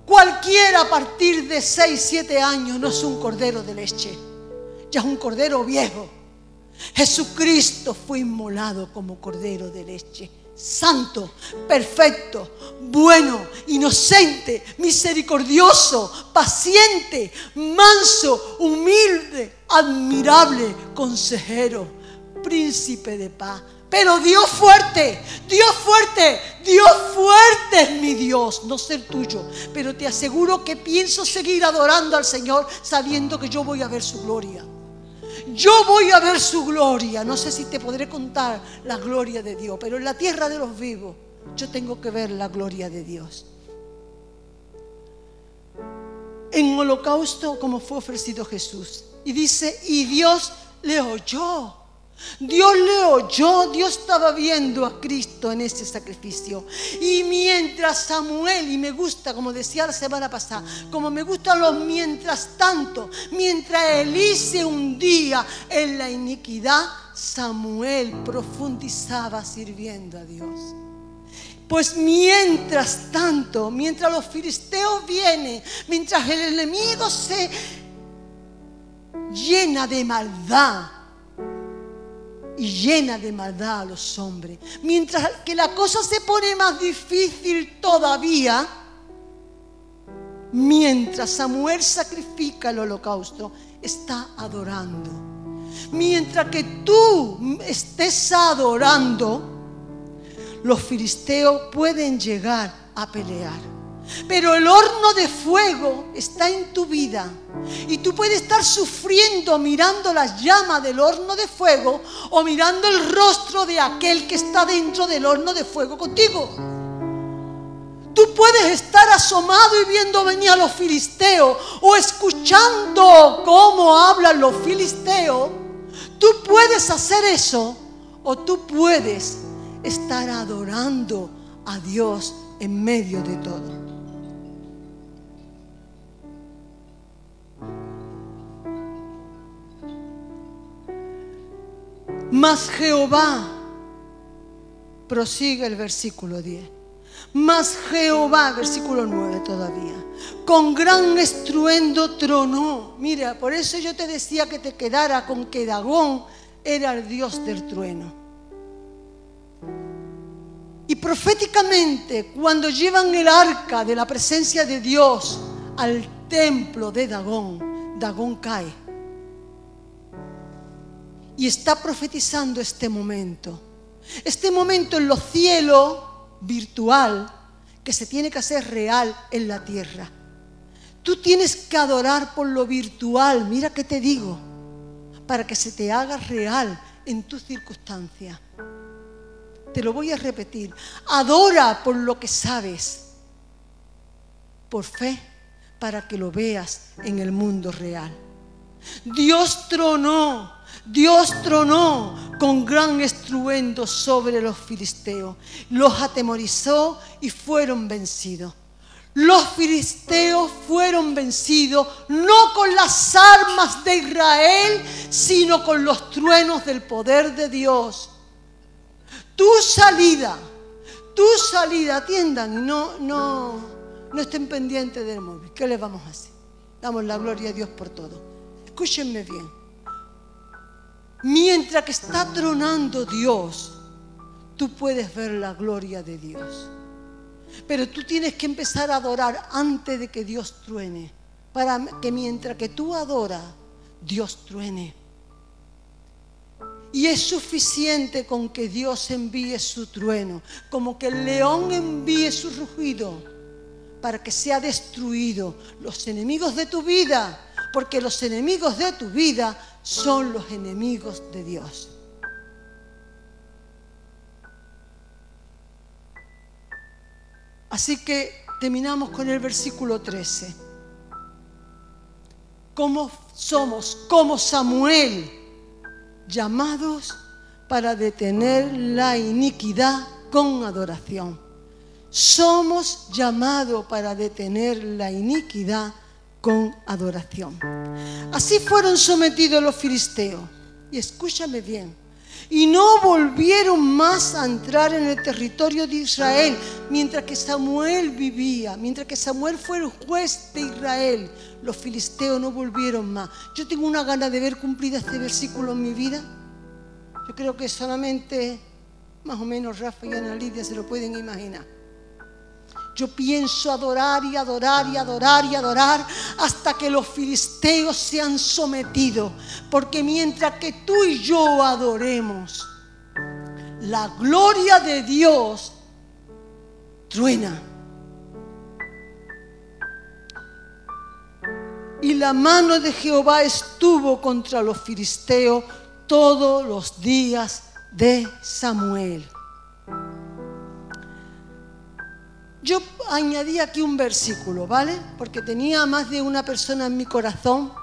Cualquiera a partir de 6, 7 años no es un cordero de leche, ya es un cordero viejo. Jesucristo fue inmolado como cordero de leche, santo, perfecto, bueno, inocente, misericordioso, paciente, manso, humilde, admirable, consejero, príncipe de paz. Pero Dios fuerte, Dios fuerte, Dios fuerte es mi Dios, no sé el tuyo, pero te aseguro que pienso seguir adorando al Señor sabiendo que yo voy a ver su gloria. Yo voy a ver su gloria. No sé si te podré contar la gloria de Dios, pero en la tierra de los vivos yo tengo que ver la gloria de Dios. En holocausto, como fue ofrecido Jesús, y dice, y Dios le oyó. Dios le oyó, Dios estaba viendo a Cristo en ese sacrificio. Y mientras Samuel, y me gusta, como decía la semana pasada, como me gustan los mientras tanto, mientras Elí se hundía en la iniquidad, Samuel profundizaba sirviendo a Dios. Pues mientras tanto, mientras los filisteos vienen, mientras el enemigo se llena de maldad, y llena de maldad a los hombres, mientras que la cosa se pone más difícil todavía, mientras Samuel sacrifica el holocausto, está adorando. Mientras que tú estés adorando, los filisteos pueden llegar a pelear. Pero el horno de fuego está en tu vida y tú puedes estar sufriendo mirando las llamas del horno de fuego o mirando el rostro de aquel que está dentro del horno de fuego contigo. Tú puedes estar asomado y viendo venir a los filisteos o escuchando cómo hablan los filisteos. Tú puedes hacer eso o tú puedes estar adorando a Dios en medio de todo. Mas Jehová, prosigue el versículo 10, mas Jehová, versículo 9 todavía, con gran estruendo tronó. Mira, por eso yo te decía que te quedara con que Dagón era el dios del trueno. Y proféticamente, cuando llevan el arca de la presencia de Dios al templo de Dagón, Dagón cae. Y está profetizando este momento en los cielos virtual que se tiene que hacer real en la tierra. Tú tienes que adorar por lo virtual, mira que te digo, para que se te haga real en tus circunstancias. Te lo voy a repetir, adora por lo que sabes, por fe, para que lo veas en el mundo real. Dios tronó con gran estruendo sobre los filisteos, los atemorizó y fueron vencidos. Los filisteos fueron vencidos no con las armas de Israel, sino con los truenos del poder de Dios. Tu salida, atiendan y no estén pendientes del móvil. ¿Qué les vamos a hacer? Damos la gloria a Dios por todo. Escúchenme bien. Mientras que está tronando Dios, tú puedes ver la gloria de Dios. Pero tú tienes que empezar a adorar antes de que Dios truene, para que mientras que tú adoras, Dios truene. Y es suficiente con que Dios envíe su trueno, como que el león envíe su rugido, para que sea destruido los enemigos de tu vida, porque los enemigos de tu vida son los enemigos de Dios. Así que terminamos con el versículo 13. ¿Cómo somos, como Samuel, llamados para detener la iniquidad con adoración? Somos llamados para detener la iniquidad con adoración. Así fueron sometidos los filisteos. Y escúchame bien. Y no volvieron más a entrar en el territorio de Israel mientras que Samuel vivía, mientras que Samuel fue el juez de Israel. Los filisteos no volvieron más. Yo tengo una gana de ver cumplida este versículo en mi vida. Yo creo que solamente, más o menos, Rafa y Ana Lidia se lo pueden imaginar. Yo pienso adorar y adorar y adorar y adorar hasta que los filisteos sean sometidos. Porque mientras que tú y yo adoremos, la gloria de Dios truena. Y la mano de Jehová estuvo contra los filisteos todos los días de Samuel. Yo añadí aquí un versículo, ¿vale? Porque tenía más de una persona en mi corazón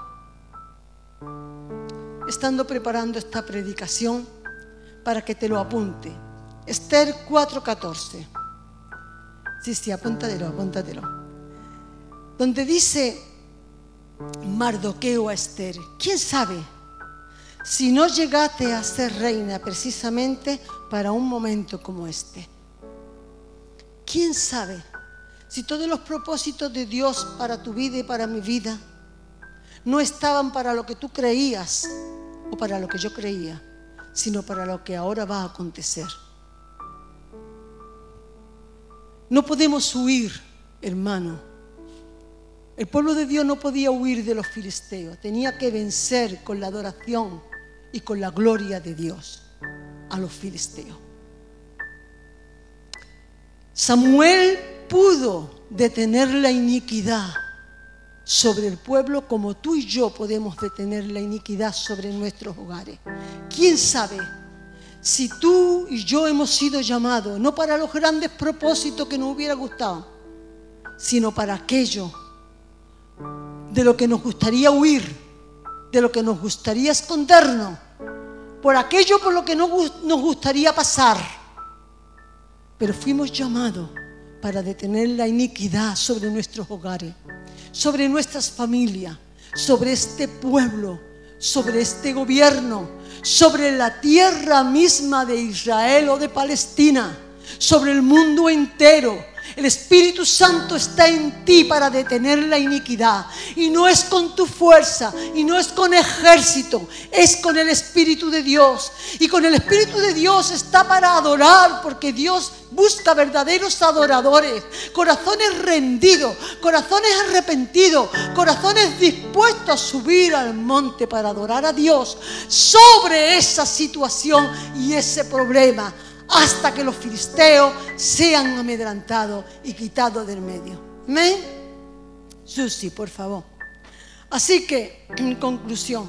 estando preparando esta predicación para que te lo apunte. Esther 4:14. Sí, apúntatelo. Donde dice Mardoqueo a Esther: ¿quién sabe si no llegaste a ser reina precisamente para un momento como este? ¿Quién sabe si todos los propósitos de Dios para tu vida y para mi vida no estaban para lo que tú creías o para lo que yo creía, sino para lo que ahora va a acontecer? No podemos huir, hermano. El pueblo de Dios no podía huir de los filisteos. Tenía que vencer con la adoración y con la gloria de Dios a los filisteos. Samuel pudo detener la iniquidad sobre el pueblo como tú y yo podemos detener la iniquidad sobre nuestros hogares. ¿Quién sabe si tú y yo hemos sido llamados no para los grandes propósitos que nos hubiera gustado, sino para aquello de lo que nos gustaría huir, de lo que nos gustaría escondernos, por aquello por lo que nos gustaría pasar? Pero fuimos llamados para detener la iniquidad sobre nuestros hogares, sobre nuestras familias, sobre este pueblo, sobre este gobierno, sobre la tierra misma de Israel o de Palestina, sobre el mundo entero. El Espíritu Santo está en ti para detener la iniquidad. Y no es con tu fuerza, y no es con ejército, es con el Espíritu de Dios. Y con el Espíritu de Dios está para adorar, porque Dios busca verdaderos adoradores, corazones rendidos, corazones arrepentidos, corazones dispuestos a subir al monte para adorar a Dios sobre esa situación y ese problema, hasta que los filisteos sean amedrentados y quitados del medio. ¿Amén? Susi, por favor. Así que, en conclusión,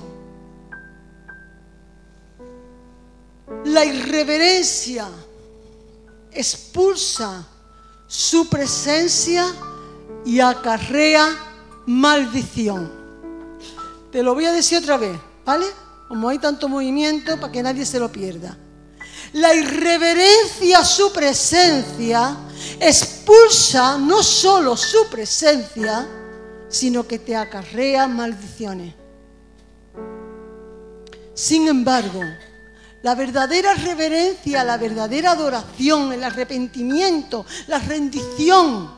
la irreverencia expulsa su presencia y acarrea maldición. Te lo voy a decir otra vez, ¿vale? Como hay tanto movimiento, para que nadie se lo pierda. La irreverencia a su presencia expulsa no solo su presencia, sino que te acarrea maldiciones. Sin embargo, la verdadera reverencia, la verdadera adoración, el arrepentimiento, la rendición,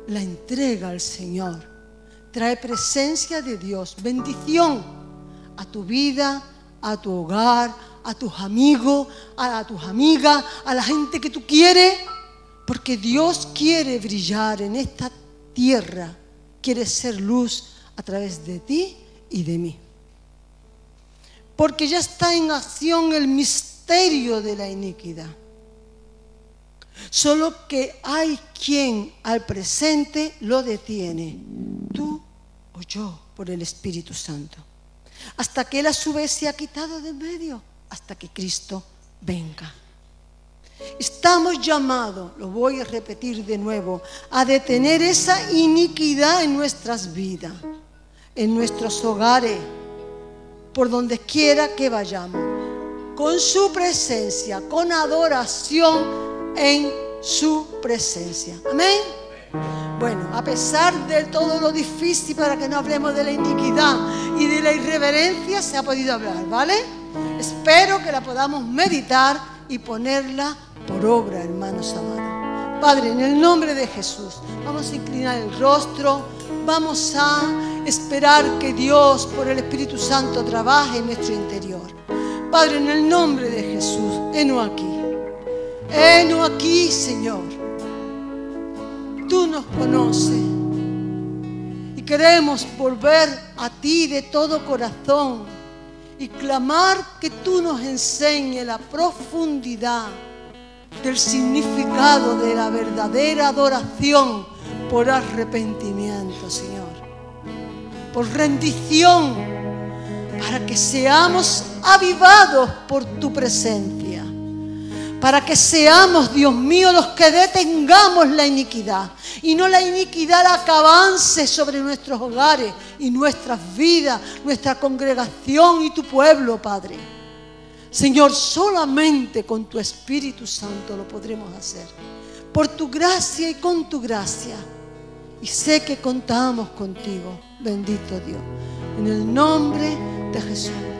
la entrega al Señor, trae presencia de Dios, bendición a tu vida, a tu hogar, a tus amigos, a tus amigas, a la gente que tú quieres, porque Dios quiere brillar en esta tierra, quiere ser luz a través de ti y de mí. porque ya está en acción el misterio de la iniquidad. Solo que hay quien al presente lo detiene, tú o yo, por el Espíritu Santo, hasta que Él a su vez se ha quitado de medio, hasta que Cristo venga. Estamos llamados, lo voy a repetir de nuevo, a detener esa iniquidad en nuestras vidas, en nuestros hogares, por donde quiera que vayamos, con su presencia, con adoración en su presencia. Amén. Bueno, a pesar de todo lo difícil, para que no hablemos de la iniquidad y de la irreverencia, se ha podido hablar, ¿vale? Espero que la podamos meditar y ponerla por obra, hermanos amados. Padre, en el nombre de Jesús, vamos a inclinar el rostro, vamos a esperar que Dios, por el Espíritu Santo, trabaje en nuestro interior. Padre, en el nombre de Jesús, henos aquí, Señor. Tú nos conoces y queremos volver a ti de todo corazón y clamar que tú nos enseñes la profundidad del significado de la verdadera adoración por arrepentimiento, Señor, por rendición, para que seamos avivados por tu presencia, para que seamos, Dios mío, los que detengamos la iniquidad y no la iniquidad la que avance sobre nuestros hogares y nuestras vidas, nuestra congregación y tu pueblo, Padre. Señor, solamente con tu Espíritu Santo lo podremos hacer, por tu gracia y con tu gracia. Y sé que contamos contigo, bendito Dios, en el nombre de Jesús.